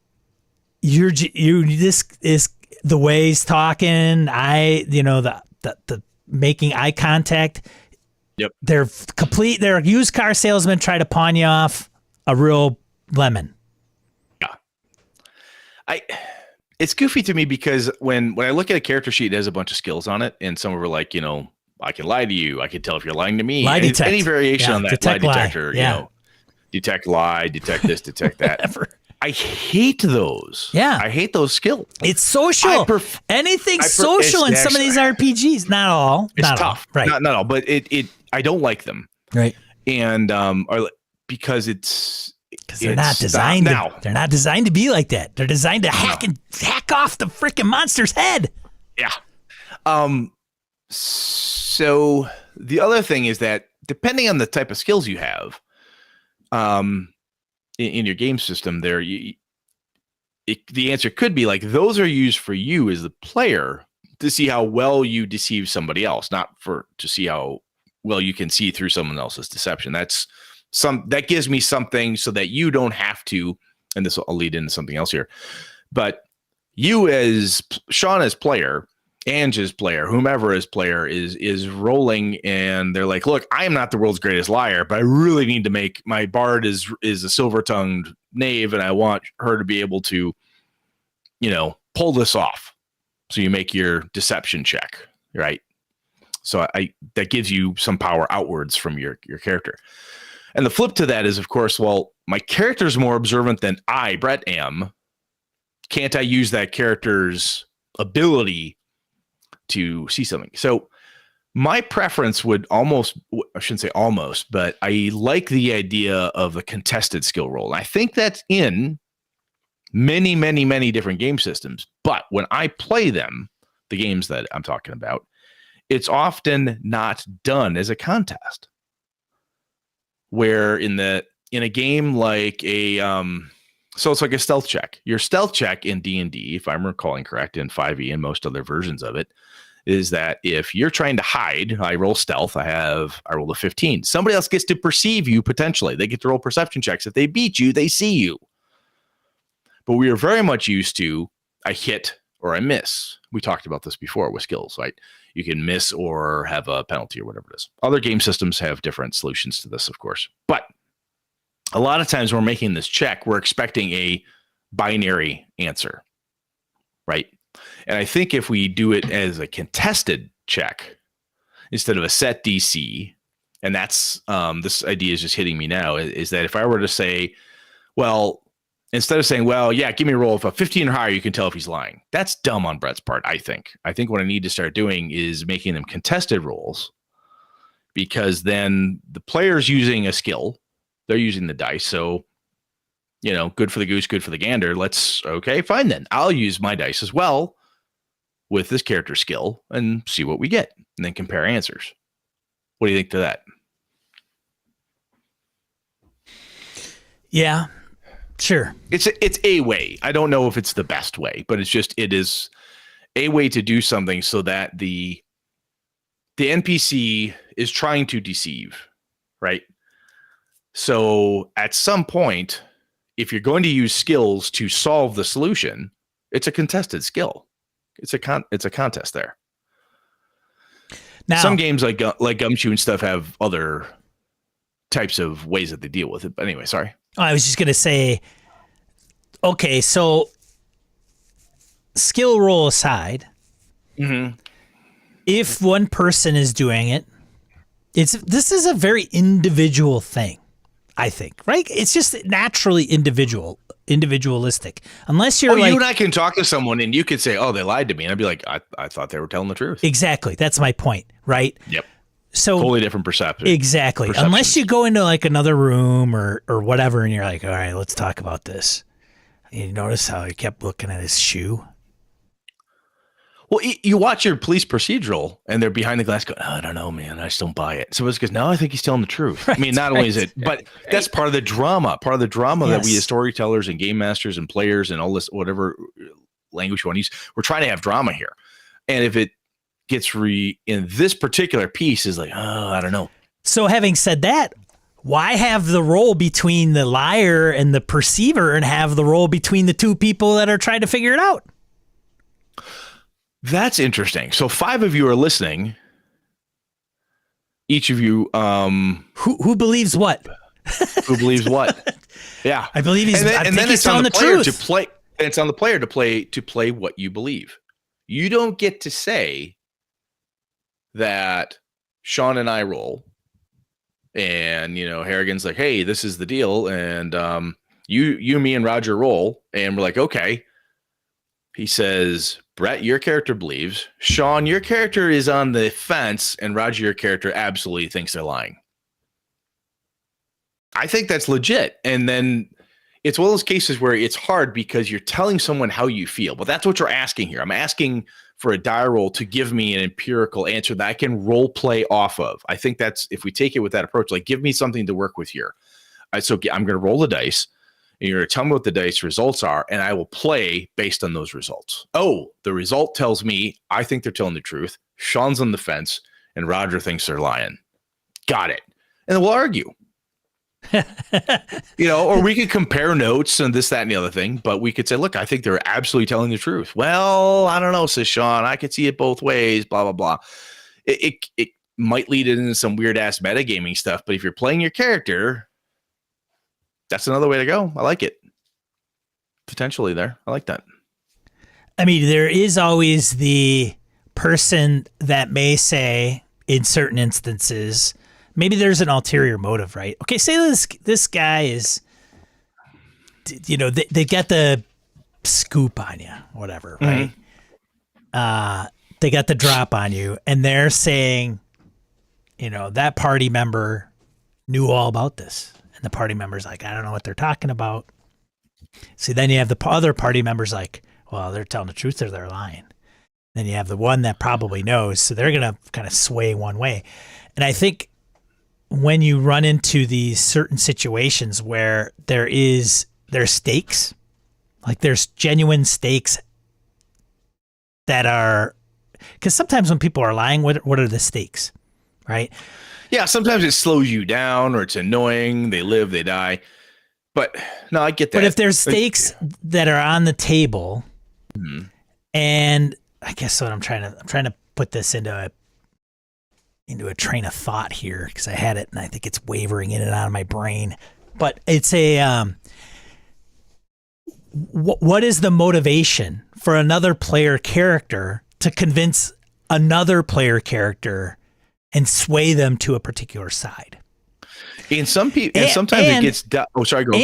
this is the way he's talking. The making eye contact. Yep. They're a used car salesman try to pawn you off a real lemon. Yeah. It's goofy to me because when I look at a character sheet, it has a bunch of skills on it, and some of them are like, I can lie to you. I can tell if you're lying to me. Any variation on that detect lie detector, detect lie, detect this, detect that. I hate those. Yeah. I hate those skills. It's social. Anything social in some of these RPGs. Not all. It's not tough. All. Right. Not all, but I don't like them. Right. And because they're not designed they're not designed to be like that. They're designed to hack off the freaking monster's head. Yeah. So the other thing is that depending on the type of skills you have, in your game system there, the answer could be like, those are used for you as the player to see how well you deceive somebody else, not to see how well you can see through someone else's deception. That gives me something so that you don't have to, and this will lead into something else here, but you as Sean as player, Ange as player, whomever as player is rolling, and they're like, look, I am not the world's greatest liar, but I really need to make my bard is a silver-tongued knave, and I want her to be able to, pull this off. So you make your deception check, right? So that gives you some power outwards from your character. And the flip to that is, of course, well, my character is more observant than I, Brett, am. Can't I use that character's ability to see something? So my preference would I shouldn't say almost, but I like the idea of a contested skill roll. I think that's in many, many, many different game systems. But when I play them, the games that I'm talking about, it's often not done as a contest. Where in a game like so it's like a stealth check. Your stealth check in D&D, if I'm recalling correct, in 5e and most other versions of it, is that if you're trying to hide, I roll stealth, I roll a 15. Somebody else gets to perceive you potentially. They get to roll perception checks. If they beat you, they see you. But we are very much used to I hit or I miss. We talked about this before with skills, right? You can miss or have a penalty or whatever it is. Other game systems have different solutions to this, of course. But a lot of times when we're making this check, we're expecting a binary answer, right? And I think if we do it as a contested check instead of a set DC, and that's this idea is just hitting me now, is that if I were to say, well, instead of saying, well, yeah, give me a roll of a 15 or higher, you can tell if he's lying. That's dumb on Brett's part, I think. I think what I need to start doing is making them contested rolls, because then the player's using a skill. They're using the dice. So, good for the goose, good for the gander. Okay, fine then. I'll use my dice as well with this character skill and see what we get, and then compare answers. What do you think to that? Yeah, sure. It's a way. I don't know if it's the best way, but it is a way to do something so that the NPC is trying to deceive, right? So at some point, if you're going to use skills to solve the solution, it's a contested skill. It's a contest there. Now, some games like Gumshoe and stuff have other types of ways that they deal with it. But anyway, sorry. I was just going to say, okay, so skill roll aside, if one person is doing it, this is a very individual thing, I think, right? It's just naturally individualistic. Unless you're you and I can talk to someone and you could say, oh, they lied to me. And I'd be like, I thought they were telling the truth. Exactly. That's my point, right? Yep. So totally different perception. Exactly. Unless you go into like another room or whatever, and you're like, all right, let's talk about this. And you notice how he kept looking at his shoe. Well, you watch your police procedural, and they're behind the glass going, oh, I don't know, man. I just don't buy it. So it's because, no, I think he's telling the truth. Right, I mean, not only is it, but that's part of the drama. Part of the drama that we as storytellers and game masters and players and all this, whatever language you want to use, we're trying to have drama here. And if it gets in this particular piece is like, oh, I don't know. So having said that, why have the role between the liar and the perceiver and have the role between the two people that are trying to figure it out? That's interesting. So 5 of you are listening. Each of you, who believes what? Who believes what? Yeah, I believe he's. I think he's telling the truth. To play, and it's on the player to play what you believe. You don't get to say that Sean and I roll, and Harrigan's like, hey, this is the deal, and you, me, and Roger roll, and we're like, okay. He says, Brett, your character believes. Sean, your character is on the fence, and Roger, your character absolutely thinks they're lying. I think that's legit. And then it's one of those cases where it's hard because you're telling someone how you feel. But that's what you're asking here. I'm asking for a die roll to give me an empirical answer that I can role play off of. I think that's, if we take it with that approach, like, give me something to work with here. So I'm going to roll the dice. And you're going to tell me what the dice results are, and I will play based on those results. Oh, the result tells me I think they're telling the truth. Sean's on the fence, and Roger thinks they're lying. Got it. And then we'll argue. Or we could compare notes and this, that, and the other thing, but we could say, look, I think they're absolutely telling the truth. Well, I don't know, says Sean. I could see it both ways, blah, blah, blah. It might lead into some weird-ass metagaming stuff, but if you're playing your character, that's another way to go. I like it. Potentially there. I like that. I mean, there is always the person that may say in certain instances, maybe there's an ulterior motive, right? Okay, say this guy is, they get the scoop on you, whatever, right? They got the drop on you, and they're saying, that party member knew all about this. And the party member's like, I don't know what they're talking about. See, then you have the other party members like, well, they're telling the truth or they're lying. Then you have the one that probably knows. So they're going to kind of sway one way. And I think when you run into these certain situations where there's stakes, like there's genuine stakes that are, because sometimes when people are lying, what are the stakes, right? Yeah, sometimes it slows you down or it's annoying. They live, they die. But no, I get that. But if there's stakes that are on the table, and I guess what I'm trying to put this into a train of thought here, because I had it and I think it's wavering in and out of my brain. But it's what is the motivation for another player character to convince another player character and sway them to a particular side? And some people, and sometimes it gets. Sorry, go.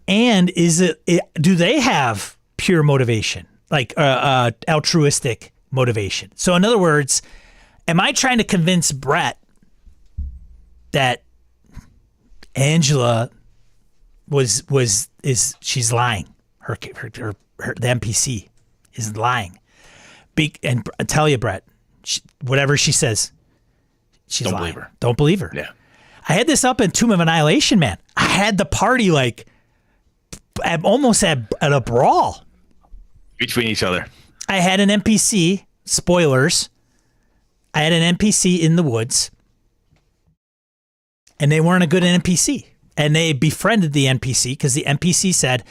And is it? Do they have pure motivation, like altruistic motivation? So, in other words, am I trying to convince Brett that Angela she's lying? Her the NPC is lying. And I tell you, Brett, whatever she says, she's lying. Believe her. Don't believe her. Yeah. I had this up in Tomb of Annihilation, man. I had the party almost at a brawl Between each other. I had an NPC, spoilers. I had an NPC in the woods, and they weren't a good NPC. And they befriended the NPC because the NPC said,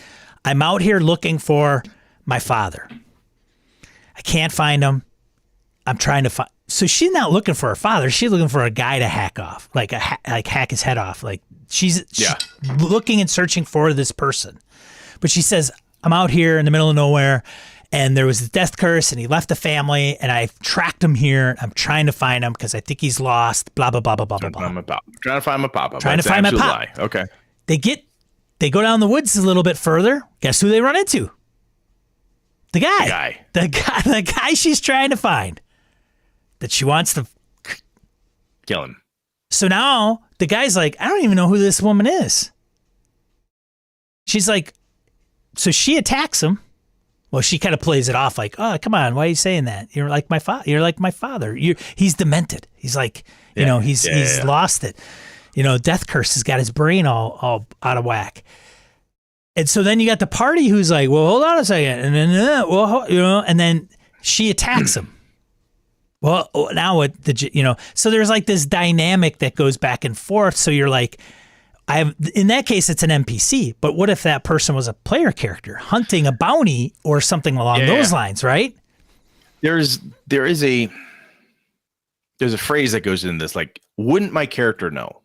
I'm out here looking for my father. I can't find him. I'm trying to find. So she's not looking for her father. She's looking for a guy to hack off, like hack his head off. Like she's looking and searching for this person. But she says, I'm out here in the middle of nowhere, and there was a death curse, and he left the family, and I've tracked him here. I'm trying to find him because I think he's lost. Blah blah blah blah blah blah. Trying to find my papa. Trying to find my pop. Lie. Okay. They go down the woods a little bit further. Guess who they run into? The guy she's trying to find. That she wants to kill him. So now the guy's like, I don't even know who this woman is. She's like, so she attacks him. Well, she kind of plays it off like, oh, come on, why are you saying that? You're like my father. You're like my father. He's demented. He's like, he's lost it. Death curse has got his brain all out of whack. And so then you got the party who's like, well, hold on a second, and then and then she attacks him. Well, now so there's like this dynamic that goes back and forth. So you're like, in that case, it's an NPC. But what if that person was a player character hunting a bounty or something along those lines, right? There's a phrase that goes in this, like, wouldn't my character know?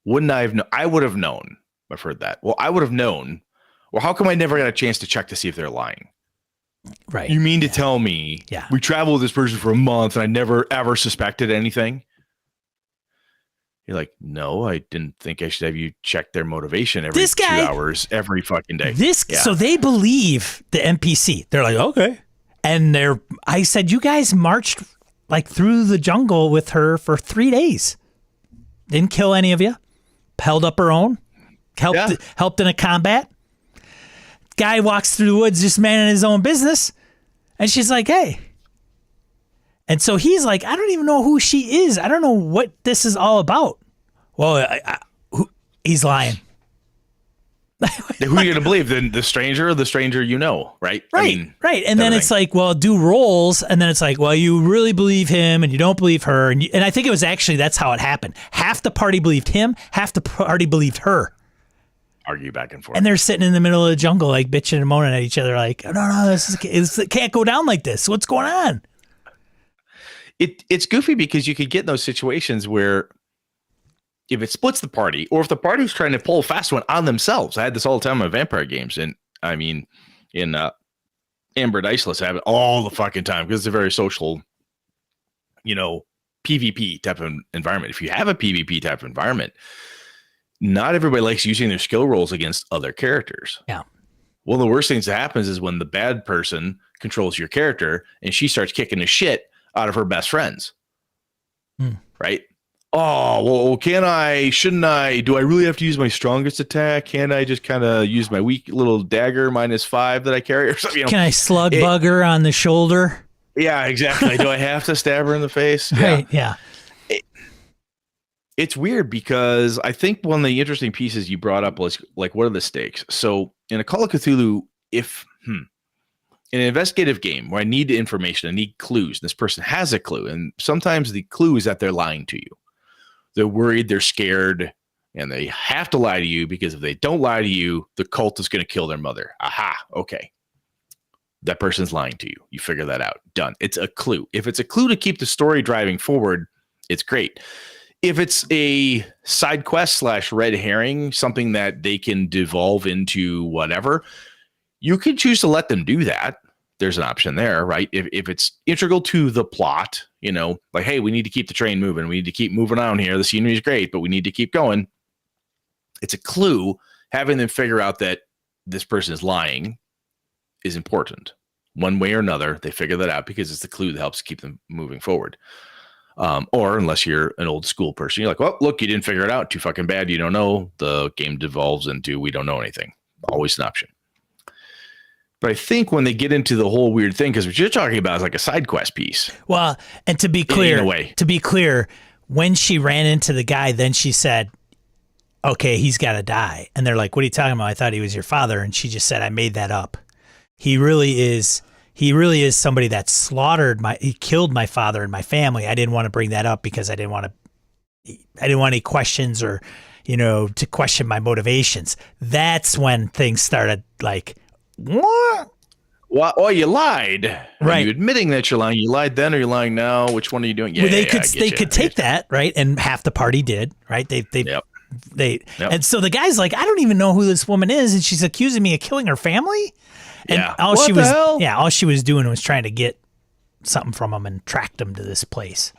Wouldn't I have known? I would have known. I've heard that. Well, I would have known. Well, how come I never got a chance to check to see if they're lying? Right. You mean to tell me we traveled with this person for a month and I never ever suspected anything? You're like, no, I didn't think I should have you check their motivation every 2 hours every fucking day. So they believe the NPC. They're like, okay. And I said, you guys marched like through the jungle with her for 3 days. Didn't kill any of you. Held up her own. Helped in a combat. Guy walks through the woods just minding his own business. And she's like, hey. And so he's like, I don't even know who she is. I don't know what this is all about. Well, he's lying. Who are you going to believe? The stranger or the stranger right? Right, right. And then it's like, well, do roles. And then it's like, well, you really believe him and you don't believe her. And I think it was actually, that's how it happened. Half the party believed him, half the party believed her. Argue back and forth. And they're sitting in the middle of the jungle, like bitching and moaning at each other, like, no, it can't go down like this. What's going on? It's goofy because you could get in those situations where if it splits the party, or if the party's trying to pull a fast one on themselves. I had this all the time in vampire games, and I mean, in Amber and Iceless, I have it all the fucking time because it's a very social, PvP type of environment. If you have a PvP type of environment, not everybody likes using their skill rolls against other characters. Yeah. One of the worst things that happens is when the bad person controls your character and she starts kicking the shit out of her best friends. Right? Oh, well, shouldn't I, do I really have to use my strongest attack? Can't I just kind of use my weak little dagger -5 that I carry or something? Can I slug bug her on the shoulder? Yeah, exactly. Do I have to stab her in the face? Right. Yeah. It's weird because I think one of the interesting pieces you brought up was like, what are the stakes? So in a Call of Cthulhu, in an investigative game where I need information, I need clues, this person has a clue. And sometimes the clue is that they're lying to you. They're worried, they're scared, and they have to lie to you because if they don't lie to you, the cult is going to kill their mother. Aha. Okay. That person's lying to you. You figure that out. Done. It's a clue. If it's a clue to keep the story driving forward, it's great. If it's a side quest / red herring, something that they can devolve into whatever, You could choose to let them do that. There's an option there, right? If it's integral to the plot, like, hey, we need to keep the train moving. We need to keep moving on here. The scenery is great, but we need to keep going. It's a clue. Having them figure out that this person is lying is important. One way or another, they figure that out because it's the clue that helps keep them moving forward. Or unless you're an old school person, you're like, well, look, you didn't figure it out. Too fucking bad. You don't know. The game devolves into we don't know anything. Always an option. But I think when they get into the whole weird thing, because what you're talking about is like a side quest piece. Well, and to be clear, when she ran into the guy, then she said, okay, he's got to die. And they're like, what are you talking about? I thought he was your father. And she just said, I made that up. He really is somebody that he killed my father and my family. I didn't want to bring that up because I didn't want any questions or, to question my motivations. That's when things started like, what? Well, oh, you lied. Right. Are you admitting that you're lying? You lied then or you're lying now? Which one are you doing? Yeah, well, they could take that, right? And half the party did, right? Yep. And so the guy's like, I don't even know who this woman is, and she's accusing me of killing her family. And all she was doing was trying to get something from him and tracked him to this place.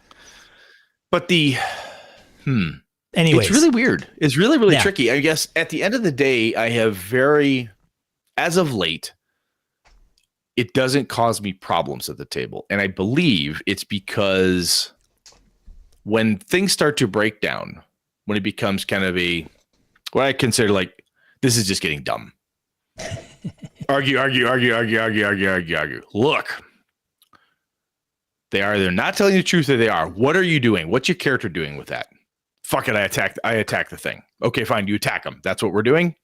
But anyways, it's really weird. It's really, really tricky. I guess at the end of the day, as of late, it doesn't cause me problems at the table. And I believe it's because when things start to break down, when it becomes kind of what I consider like, this is just getting dumb. Argue. Look, they're not telling you the truth or they are. What are you doing? What's your character doing with that? Fuck it. I attack the thing. Okay, fine. You attack them. That's what we're doing.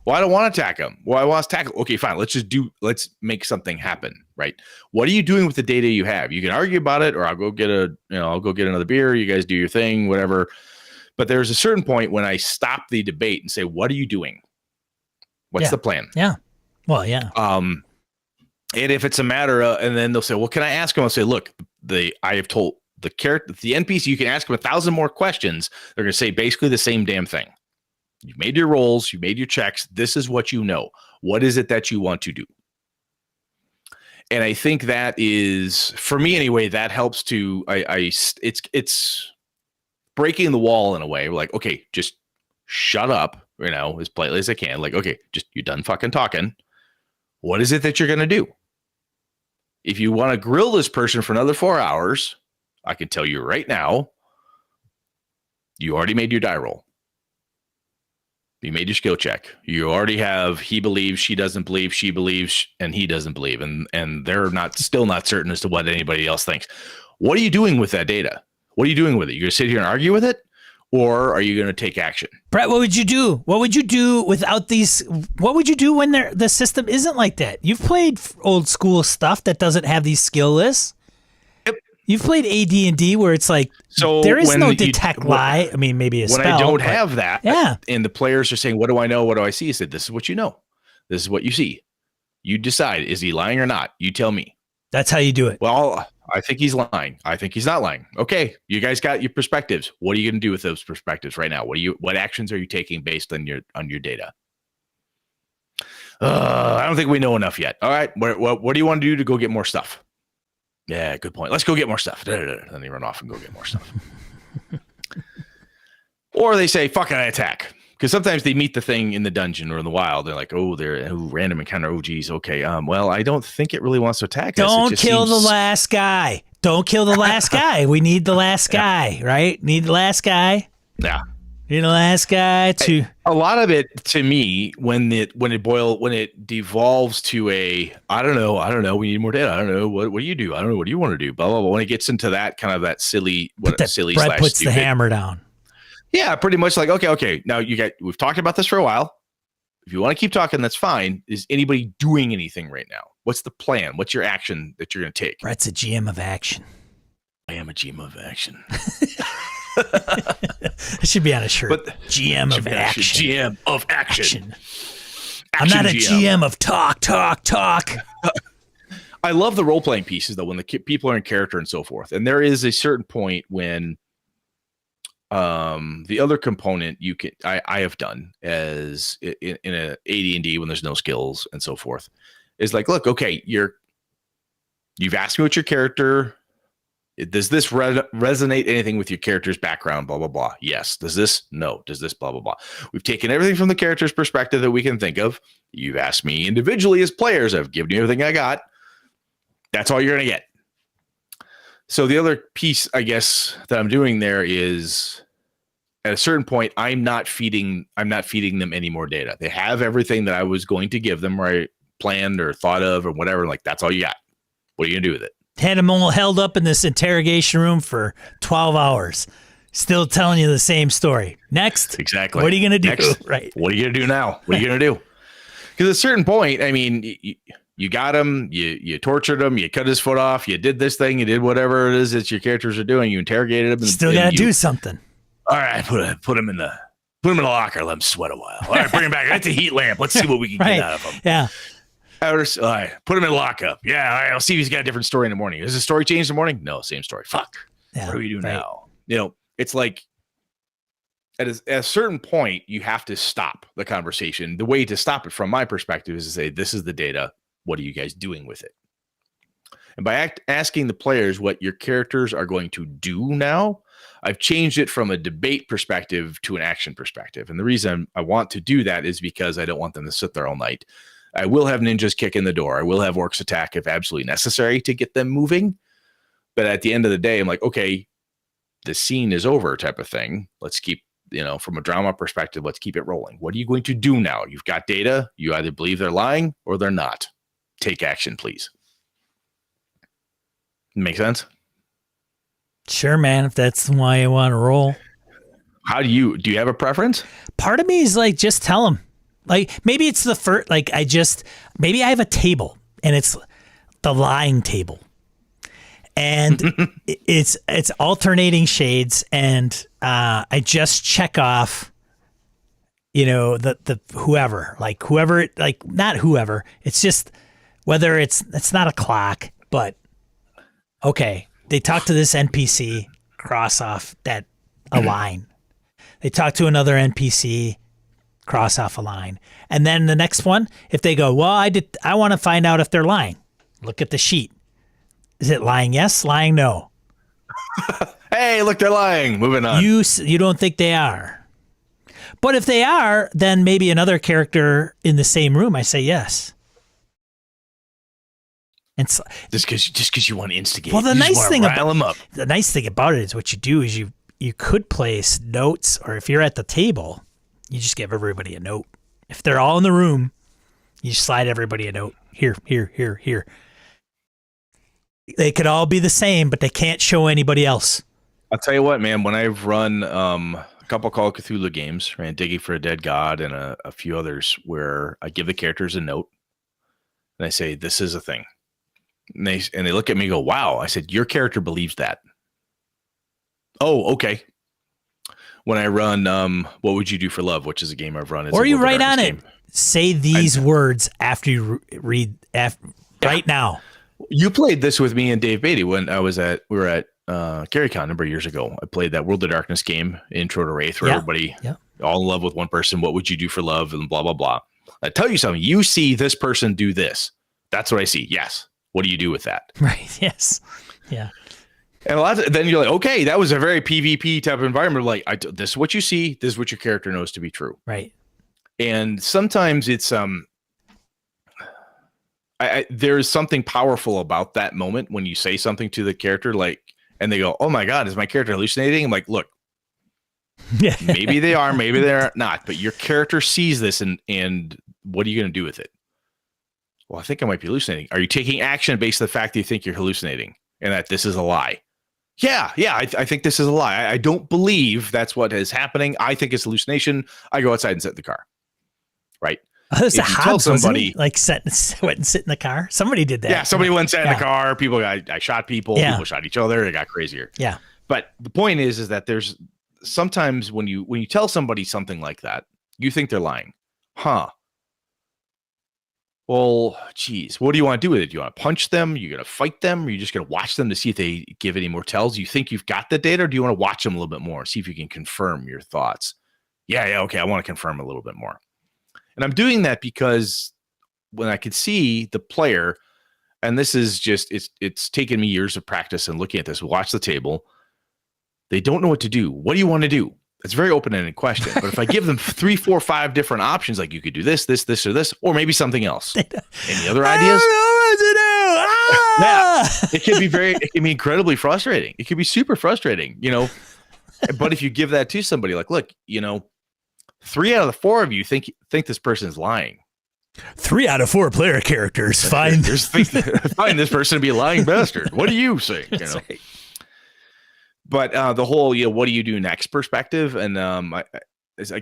Well, I don't want to attack them. Well, I want to tackle. Okay, fine. Let's make something happen. Right. What are you doing with the data you have? You can argue about it, or I'll go get another beer. You guys do your thing, whatever. But there's a certain point when I stop the debate and say, what are you doing? What's the plan? Yeah. Well, yeah. And if it's a matter of, and then they'll say, well, can I ask them? I'll say, look, I have told the NPC, you can ask them 1,000 more questions. They're going to say basically the same damn thing. You made your rolls, you made your checks. This is what you know. What is it that you want to do? And I think that is, for me anyway, that helps to, it's breaking the wall in a way. We're like, okay, just shut up, as politely as I can. Like, okay, just you're done fucking talking. What is it that you're going to do? If you want to grill this person for another 4 hours, I can tell you right now, you already made your die roll. You made your skill check. You already have, he believes, she doesn't believe, she believes, and he doesn't believe. And they're still not certain as to what anybody else thinks. What are you doing with that data? What are you doing with it? You're going to sit here and argue with it? Or are you going to take action? Brett, what would you do? What would you do without these? What would you do when the system isn't like that? You've played old school stuff that doesn't have these skill lists. Yep. You've played AD&D where it's like, there is no detect lie. I mean, maybe a spell. When I don't have that, yeah. And the players are saying, what do I know? What do I see? I said, this is what you know. This is what you see. You decide, is he lying or not? You tell me. That's how you do it. Well, I think he's lying. I think he's not lying. Okay, you guys got your perspectives. What are you going to do with those perspectives right now? What actions are you taking based on your data? I don't think we know enough yet. All right, what do you want to do to go get more stuff? Yeah, good point. Let's go get more stuff. Then they run off and go get more stuff. Or they say, fuck it, I attack. Because sometimes they meet the thing in the dungeon or in the wild. They're like, random encounter. Oh, geez. Okay. Well, I don't think it really wants to attack us. Don't kill the last guy. Don't kill the last guy. We need the last guy, right? Need the last guy. Yeah. Need the last guy to. A lot of it, to me, when it devolves to I don't know. We need more data. I don't know. What do you do? I don't know. What do you want to do? Blah, blah, blah. When it gets into that kind of that silly, silly Brett puts stupid, the hammer down. Yeah, pretty much like, okay. Now we've talked about this for a while. If you want to keep talking, that's fine. Is anybody doing anything right now? What's the plan? What's your action that you're going to take? Brett's a GM of action. I am a GM of action. It should be on a shirt. But GM of action. GM of action. I'm not a GM of talk. I love the role-playing pieces, though, when the people are in character and so forth. And there is a certain point when The other component I have done as in a AD&D when there's no skills and so forth is like, look, okay, you've asked me what your character, does this resonate anything with your character's background, blah, blah, blah. Yes. Does this? No. Does this? Blah, blah, blah. We've taken everything from the character's perspective that we can think of. You've asked me individually as players. I've given you everything I got. That's all you're going to get. So the other piece, I guess, that I'm doing there is at a certain point, I'm not feeding them any more data. They have everything that I was going to give them, right? Planned or thought of or whatever. Like, that's all you got. What are you going to do with it? Had them all held up in this interrogation room for 12 hours, still telling you the same story. Next. Exactly. What are you going to do? Next. Right. What are you going to do now? What are you going to do? Because at a certain point, I mean, you got him, you tortured him, you cut his foot off, you did this thing, you did whatever it is that your characters are doing, you interrogated him. Still got to do something. All right, put him in the locker, let him sweat a while. All right, bring him back. That's a heat lamp. Let's see what we can get out of him. Yeah. All right, put him in lockup. Yeah, all right, I'll see if he's got a different story in the morning. Is the story changed in the morning? No, same story. Fuck. Yeah, what do we do now? You know, it's like at a certain point, you have to stop the conversation. The way to stop it from my perspective is to say, this is the data. What are you guys doing with it? And by asking the players what your characters are going to do now, I've changed it from a debate perspective to an action perspective. And the reason I want to do that is because I don't want them to sit there all night. I will have ninjas kick in the door. I will have orcs attack if absolutely necessary to get them moving. But at the end of the day, I'm like, okay, the scene is over type of thing. Let's keep, from a drama perspective, let's keep it rolling. What are you going to do now? You've got data. You either believe they're lying or they're not. Take action, please. Make sense? Sure, man. If that's the way you want to roll. Do you have a preference? Part of me is like, just tell them. Like, maybe it's the first, like, maybe I have a table and it's the lying table. And it's alternating shades. And I just check off, the whoever, not whoever. It's just whether it's not a clock, but okay. They talk to this NPC, cross off a line. They talk to another NPC, cross off a line. And then the next one, if they go, well, I want to find out if they're lying. Look at the sheet. Is it lying yes, lying no? Hey, look, they're lying. Moving on. You don't think they are. But if they are, then maybe another character in the same room, I say yes. And just because you want to instigate. Well, the nice thing about it is what you do is you could place notes, or if you're at the table, you just give everybody a note. If they're all in the room, you slide everybody a note. Here. They could all be the same, but they can't show anybody else. I'll tell you what, man, when I've run a couple Call of Cthulhu games, ran Digging for a Dead God and a few others where I give the characters a note and I say, this is a thing. And they look at me and go, wow. I said, your character believes that. Oh, okay. When I run What Would You Do for Love, which is a game I've run. Or you write on it, say these words after you read right now. You played this with me and Dave Beatty when we were at CarryCon a number of years ago. I played that World of Darkness game, Intro to Wraith, where everybody all in love with one person. What would you do for love? And blah, blah, blah. I tell you something. You see this person do this. That's what I see. Yes. What do you do with that? Right. Yes. Yeah. And then you're like, okay, that was a very PvP type of environment. Like, this is what you see. This is what your character knows to be true. Right. And sometimes it's there is something powerful about that moment when you say something to the character, and they go, "Oh my God, is my character hallucinating?" I'm like, look, maybe they are, maybe they're not, but your character sees this, and what are you going to do with it? Well, I think I might be hallucinating. Are you taking action based on the fact that you think you're hallucinating and that this is a lie? Yeah, I think this is a lie. I don't believe that's what is happening. I think it's hallucination. I go outside and sit in the car. Right? Oh, that's Hobbs, somebody went and sit in the car. Somebody did that. Yeah, somebody went and sat in the car. I shot people. Yeah. People shot each other. It got crazier. Yeah. But the point is that there's sometimes when you tell somebody something like that, you think they're lying. Huh. well, geez, what do you want to do with it? Do you want to punch them? You're going to fight them? Or are you just going to watch them to see if they give any more tells? Do you think you've got the data, or do you want to watch them a little bit more, see if you can confirm your thoughts? Yeah, okay, I want to confirm a little bit more. And I'm doing that because when I could see the player, and this is just, it's taken me years of practice and looking at this, watch the table. They don't know what to do. What do you want to do? It's a very open-ended question. But if I give them 3, 4, 5 different options, like you could do this, or this, or maybe something else. Any other ideas? I don't know what to do. Yeah, it can be incredibly frustrating. It can be super frustrating, But if you give that to somebody, like, look, 3 out of the 4 of you think this person is lying. 3 out of 4 player characters find find this person to be a lying bastard. What do you think? Right. But the whole, what do you do next perspective, and I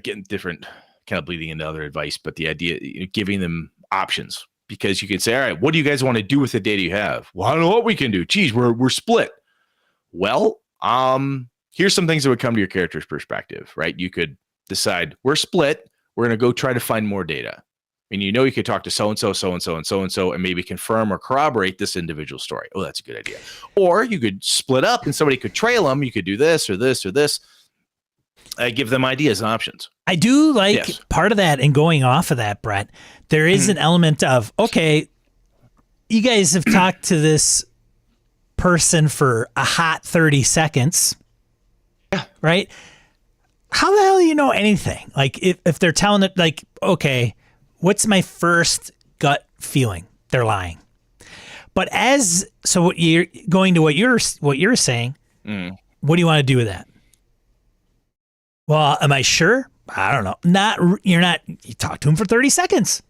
get different, kind of bleeding into other advice, but the idea, giving them options, because you could say, all right, what do you guys want to do with the data you have? Well, I don't know what we can do. Geez, we're split. Well, here's some things that would come to your character's perspective, right? You could decide we're split. We're going to go try to find more data. And you could talk to so-and-so, so-and-so, and so-and-so, and maybe confirm or corroborate this individual story. Oh, that's a good idea. Or you could split up and somebody could trail them. You could do this or this or this. Give them ideas and options. I do like part of that, and going off of that, Brett, there is an element of, okay, you guys have talked to this person for a hot 30 seconds. Yeah. Right? How the hell do you know anything? Like, if they're telling it, like, okay, what's my first gut feeling? They're lying. But so what you're going to what you're saying, what do you want to do with that? Well, am I sure? I don't know. You talk to him for 30 seconds.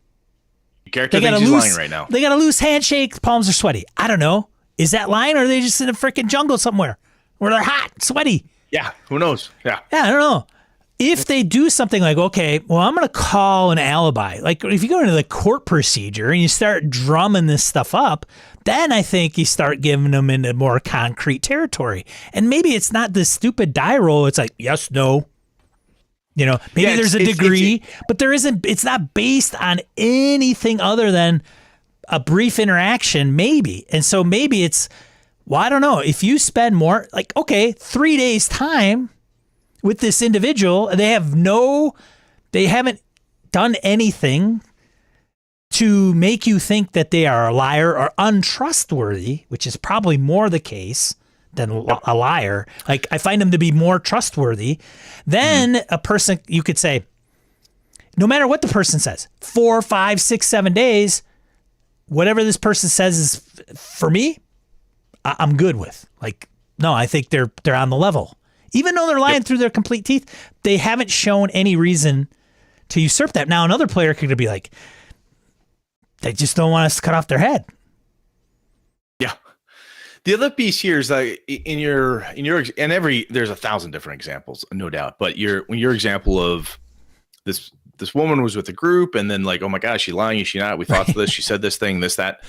Your character thinks he's lying right now. They got a loose handshake, palms are sweaty. I don't know. Is that lying, or are they just in a freaking jungle somewhere where they're hot, sweaty? Yeah, who knows? Yeah, I don't know. If they do something like, okay, well, I'm going to call an alibi. Like, if you go into the court procedure and you start drumming this stuff up, then I think you start giving them into more concrete territory. And maybe it's not this stupid die roll. It's like, yes, no. Maybe there's a degree, but there isn't. It's not based on anything other than a brief interaction, maybe. And so maybe it's, well, I don't know. If you spend more, like, okay, 3 days time with this individual, they haven't done anything to make you think that they are a liar or untrustworthy, which is probably more the case than a liar. Like, I find them to be more trustworthy. Then a person, you could say, no matter what the person says, 4, 5, 6, 7 days, whatever this person says is for me, I'm good with. Like, no, I think they're on the level. Even though they're lying through their complete teeth, they haven't shown any reason to usurp that. Now, another player could be like, they just don't want us to cut off their head. Yeah. The other piece here is like there's 1,000 different examples, no doubt. But your example of this woman was with a group, and then like, oh my gosh, she lying? Is she not? We thought this. She said this thing, this, that.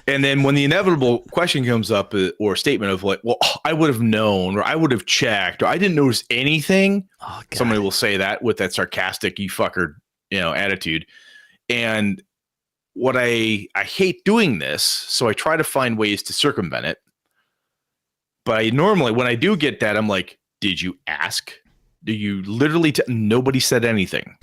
And then when the inevitable question comes up, or statement of like, well, I would have known, or I would have checked, or I didn't notice anything. Oh, somebody will say that with that sarcastic, you fucker, attitude. And what I hate doing this, so I try to find ways to circumvent it. But normally when I do get that, I'm like, did you ask? Do you literally nobody said anything?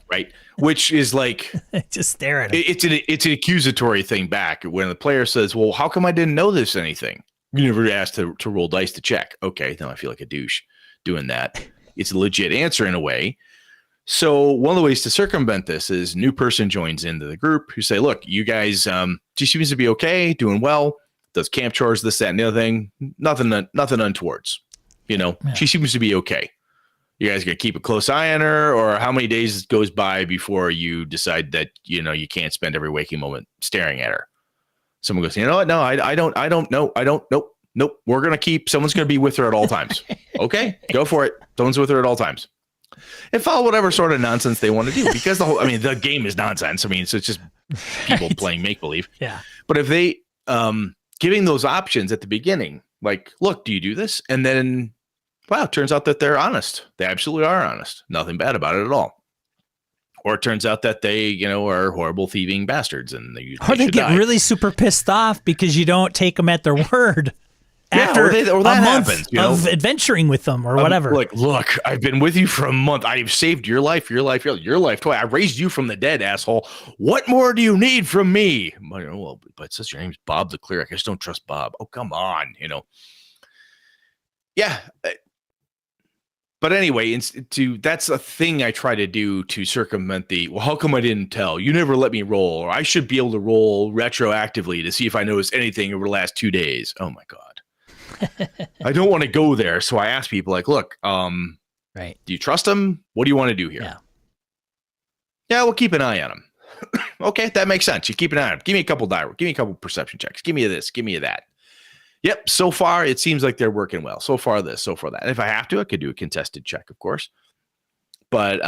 Right? Which is like, just stare at it. It's an accusatory thing back when the player says, well, how come I didn't know this anything? You never asked to roll dice to check. Okay, then I feel like a douche doing that. It's a legit answer in a way. So one of the ways to circumvent this is new person joins into the group who say, look, you guys, she seems to be okay, doing well, does camp chores, this, that, and the other thing. Nothing untowards. She seems to be okay. You guys gonna keep a close eye on her, or how many days goes by before you decide that, you can't spend every waking moment staring at her? Someone goes, you know what? No, I don't know. Nope. We're going to keep, someone's going to be with her at all times. Okay, go for it. Someone's with her at all times. And follow whatever sort of nonsense they want to do, because the game is nonsense. So it's just people playing make-believe. Yeah. But if they, giving those options at the beginning, like, look, do you do this? And then, wow, it turns out that they're honest. They absolutely are honest. Nothing bad about it at all. Or it turns out that they, are horrible thieving bastards, and they get die. really super pissed off because you don't take them at their word. Yeah, After or that a month happens, of adventuring with them or whatever. Like, look, I've been with you for a month. I've saved your life twice. I raised you from the dead, asshole. What more do you need from me? Well, but since your name's Bob the Cleric, I just don't trust Bob. Oh, come on, Yeah. But anyway, that's a thing I try to do to circumvent how come I didn't tell? You never let me roll, or I should be able to roll retroactively to see if I noticed anything over the last 2 days. Oh my God. I don't want to go there. So I ask people like, look, right. Do you trust him? What do you want to do here? Yeah, we'll keep an eye on him. Okay, that makes sense. You keep an eye on him. Give me a couple die rolls. Give me a couple perception checks. Give me this. Give me that. Yep. So far, it seems like they're working well. So far this, so far that. And if I have to, I could do a contested check, of course. But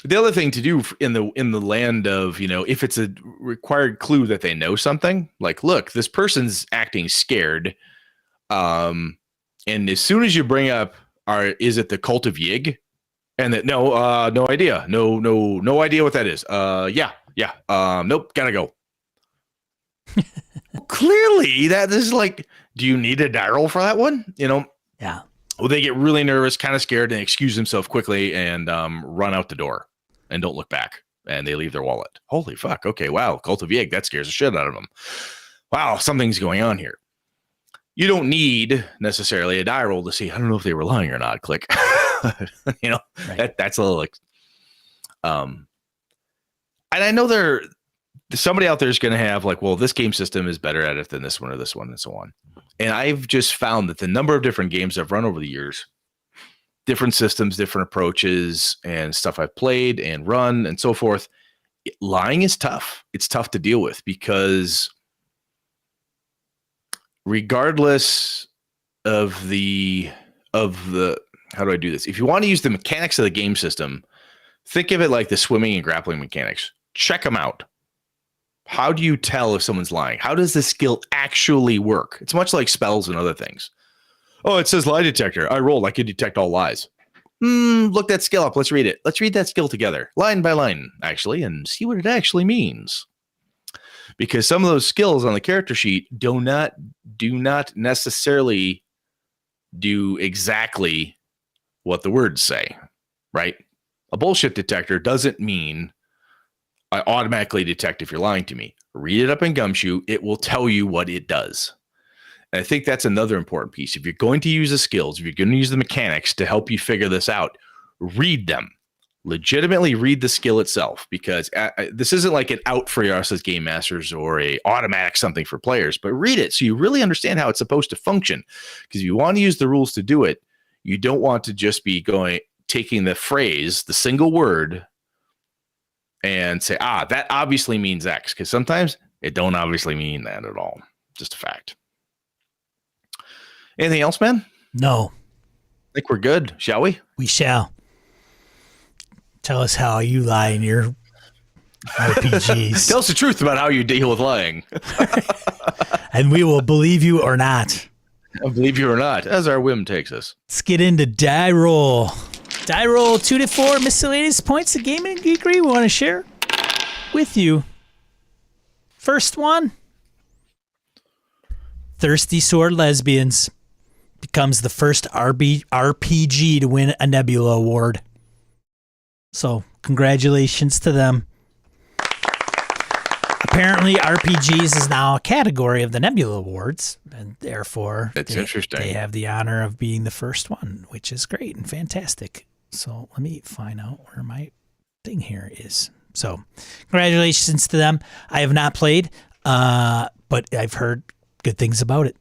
the other thing to do in the land of, if it's a required clue that they know something, like, look, this person's acting scared. And as soon as you bring up, is it the Cult of Yig? And that, no idea. No idea what that is. Yeah. Nope. Gotta go. Clearly that is like, do you need a die roll for that one? Yeah. Well, they get really nervous, kind of scared, and excuse themselves quickly and run out the door and don't look back. And they leave their wallet. Holy fuck. Okay. Wow. Cult of Yig. That scares the shit out of them. Wow. Something's going on here. You don't need necessarily a die roll to see, I don't know if they were lying or not. Click. Right. That's a little like, and I know somebody out there is going to have like, well, this game system is better at it than this one or this one and so on. And I've just found that the number of different games I've run over the years, different systems, different approaches and stuff I've played and run and so forth, lying is tough. It's tough to deal with because regardless of the, how do I do this? If you want to use the mechanics of the game system, think of it like the swimming and grappling mechanics. Check them out. How do you tell if someone's lying? How does the skill actually work? It's much like spells and other things. Oh, it says lie detector. I rolled. I can detect all lies. Look that skill up. Let's read it. Let's read that skill together, line by line, actually, and see what it actually means. Because some of those skills on the character sheet do not necessarily do exactly what the words say, right? A bullshit detector doesn't mean I automatically detect if you're lying to me. Read it up in Gumshoe. It will tell you what it does. And I think that's another important piece. If you're going to use the skills, if you're going to use the mechanics to help you figure this out, read them. Legitimately read the skill itself, because this isn't like an out for us as game masters or a automatic something for players, but read it so you really understand how it's supposed to function. Because if you want to use the rules to do it, you don't want to just be taking the phrase, the single word, and say, that obviously means X, because sometimes it don't obviously mean that at all. Just a fact. Anything else, man? No. I think we're good, shall we? We shall. Tell us how you lie in your RPGs. Tell us the truth about how you deal with lying. And we will believe you or not. I'll believe you or not, as our whim takes us. Let's get into die roll. Die roll 2 to 4 miscellaneous points of gaming and geekery we want to share with you. First one. Thirsty Sword Lesbians becomes the first RPG to win a Nebula Award. So, congratulations to them. Apparently, RPGs is now a category of the Nebula Awards, and therefore, that's interesting. They have the honor of being the first one, which is great and fantastic. So, let me find out where my thing here is. So, congratulations to them. I have not played, but I've heard good things about it.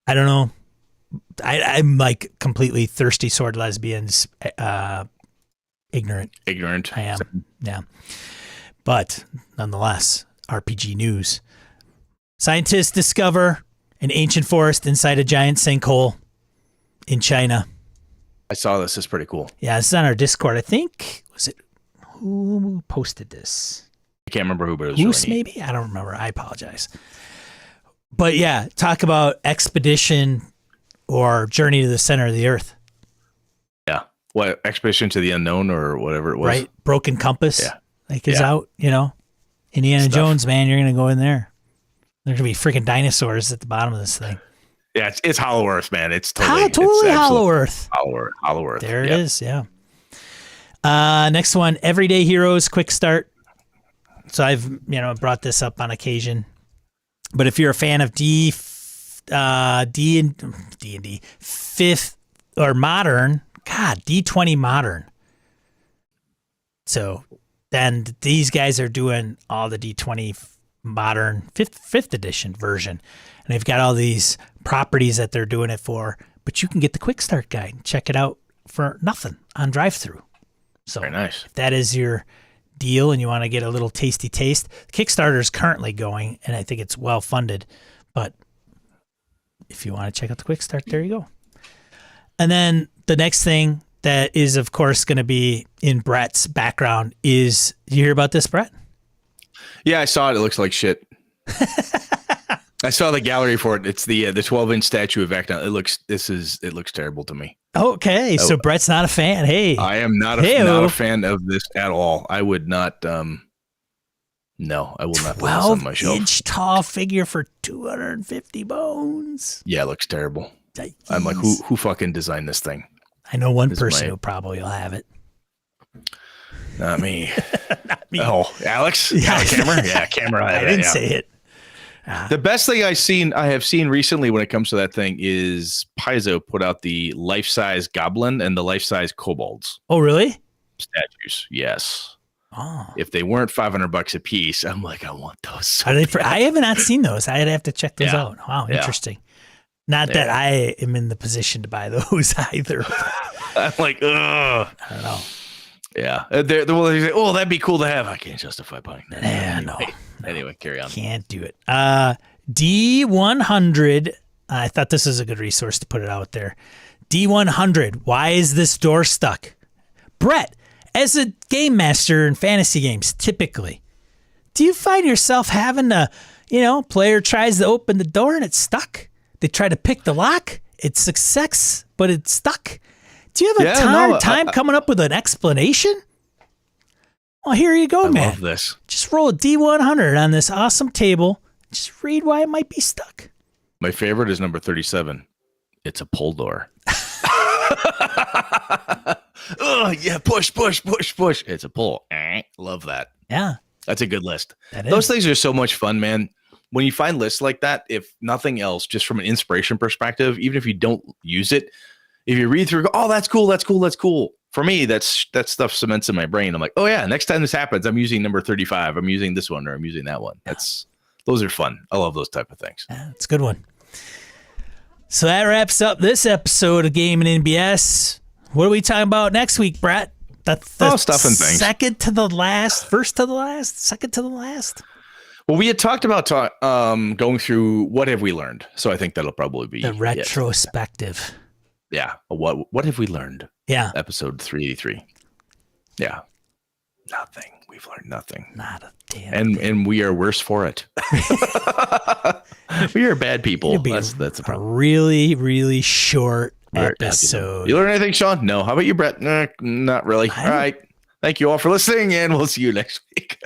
I don't know. I'm like completely Thirsty Sword Lesbians ignorant. I am. Yeah. But nonetheless, RPG news. Scientists discover an ancient forest inside a giant sinkhole in China. I saw this. It's pretty cool. Yeah, this is on our Discord. I think, was it, who posted this? I can't remember who, but it was Goose, really maybe? I don't remember. I apologize. But yeah, talk about expedition or journey to the center of the earth. Yeah. what, Expedition to the Unknown or whatever it was. Right. Broken Compass. Yeah. Like is out, Indiana Stuff. Jones, man, you're going to go in there. There's going to be freaking dinosaurs at the bottom of this thing. Yeah, it's Hollow Earth, man. It's totally, Hollow Earth. Hollow Earth. There it is, yeah. Next one, Everyday Heroes Quick Start. So I've, brought this up on occasion. But if you're a fan of D&D, fifth or modern, D20 modern. So then these guys are doing all the D20 modern fifth edition version. And they've got all these properties that they're doing it for, but you can get the quick start guide. Check it out for nothing on drive-through. So very nice. If that is your deal and you want to get a little tasty taste, Kickstarter is currently going, and I think it's well funded. But if you want to check out the quick start, there you go. And then the next thing that is, of course, going to be in Brett's background is, you hear about this, Brett? Yeah, I saw it. It looks like shit. I saw the gallery for it. It's the 12-inch statue of Vecna. It looks terrible to me. Okay, so Brett's not a fan. Hey, I am not a fan of this at all. I would not. No, I will not put this on my shelf. 12-inch tall figure for 250 bones. Yeah, it looks terrible. I'm like, who fucking designed this thing? I know one person who probably will have it. Not me. Not me. Oh, Alex? Yeah, camera? Yeah, camera. I didn't say it. The best thing I have seen recently when it comes to that thing is Paizo put out the life-size goblin and the life-size kobolds. Oh, really? Statues, yes. Oh. If they weren't $500 a piece, I'm like, I want those. So Are they I have not seen those. I'd have to check those out. Wow, Yeah. interesting. Not that I am in the position to buy those either. I'm like, ugh. I don't know. Yeah. They say, oh, that'd be cool to have. I can't justify buying that. No. Anyway, carry on. Can't do it. D100. I thought this was a good resource to put it out there. D100. Why is this door stuck? Brett, as a game master in fantasy games, typically, do you find yourself having to, player tries to open the door and it's stuck? They try to pick the lock. It's success, but it's stuck. Do you have a time coming up with an explanation? Well, here you go, man. I love this. Just roll a D100 on this awesome table. Just read why it might be stuck. My favorite is number 37. It's a pull door. Oh, yeah, push. It's a pull. Love that. Yeah. That's a good list. Those things are so much fun, man. When you find lists like that, if nothing else, just from an inspiration perspective, even if you don't use it, if you read through, go, oh, that's cool. For me, that stuff cements in my brain. I'm like, oh yeah, next time this happens, I'm using number 35. I'm using this one or I'm using that one. Those are fun. I love those type of things. Yeah, it's a good one. So that wraps up this episode of Gaming NBS. What are we talking about next week, Brett? Stuff and things. Second to the last, first to the last, second to the last. Well, we had talked about going through what have we learned. So I think that'll probably be the retrospective. Yeah. What have we learned? Yeah. Episode 383. Yeah. Nothing. We've learned nothing. Not a damn thing. And we are worse for it. We are bad people. That's the problem. Really, really short episode. You learn anything, Sean? No. How about you, Brett? Not really. All right. Thank you all for listening, and we'll see you next week.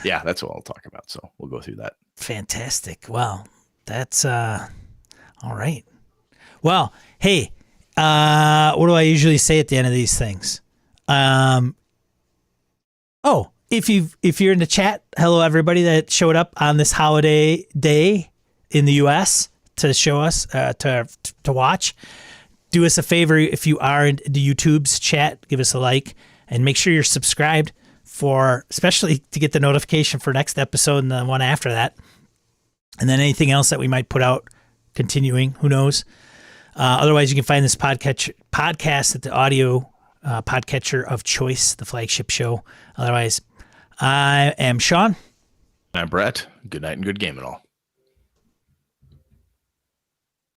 Yeah, that's what I'll talk about. So we'll go through that. Fantastic. Well, that's all right. Well, hey, what do I usually say at the end of these things? If you're in the chat, hello everybody that showed up on this holiday day in the US to show us to watch. Do us a favor if you are in the YouTube's chat, give us a like and make sure you're subscribed especially to get the notification for next episode and the one after that. And then anything else that we might put out continuing, who knows? Otherwise, you can find this podcast at the audio podcatcher of choice, the flagship show. Otherwise, I am Sean. I'm Brett. Good night and good game and all.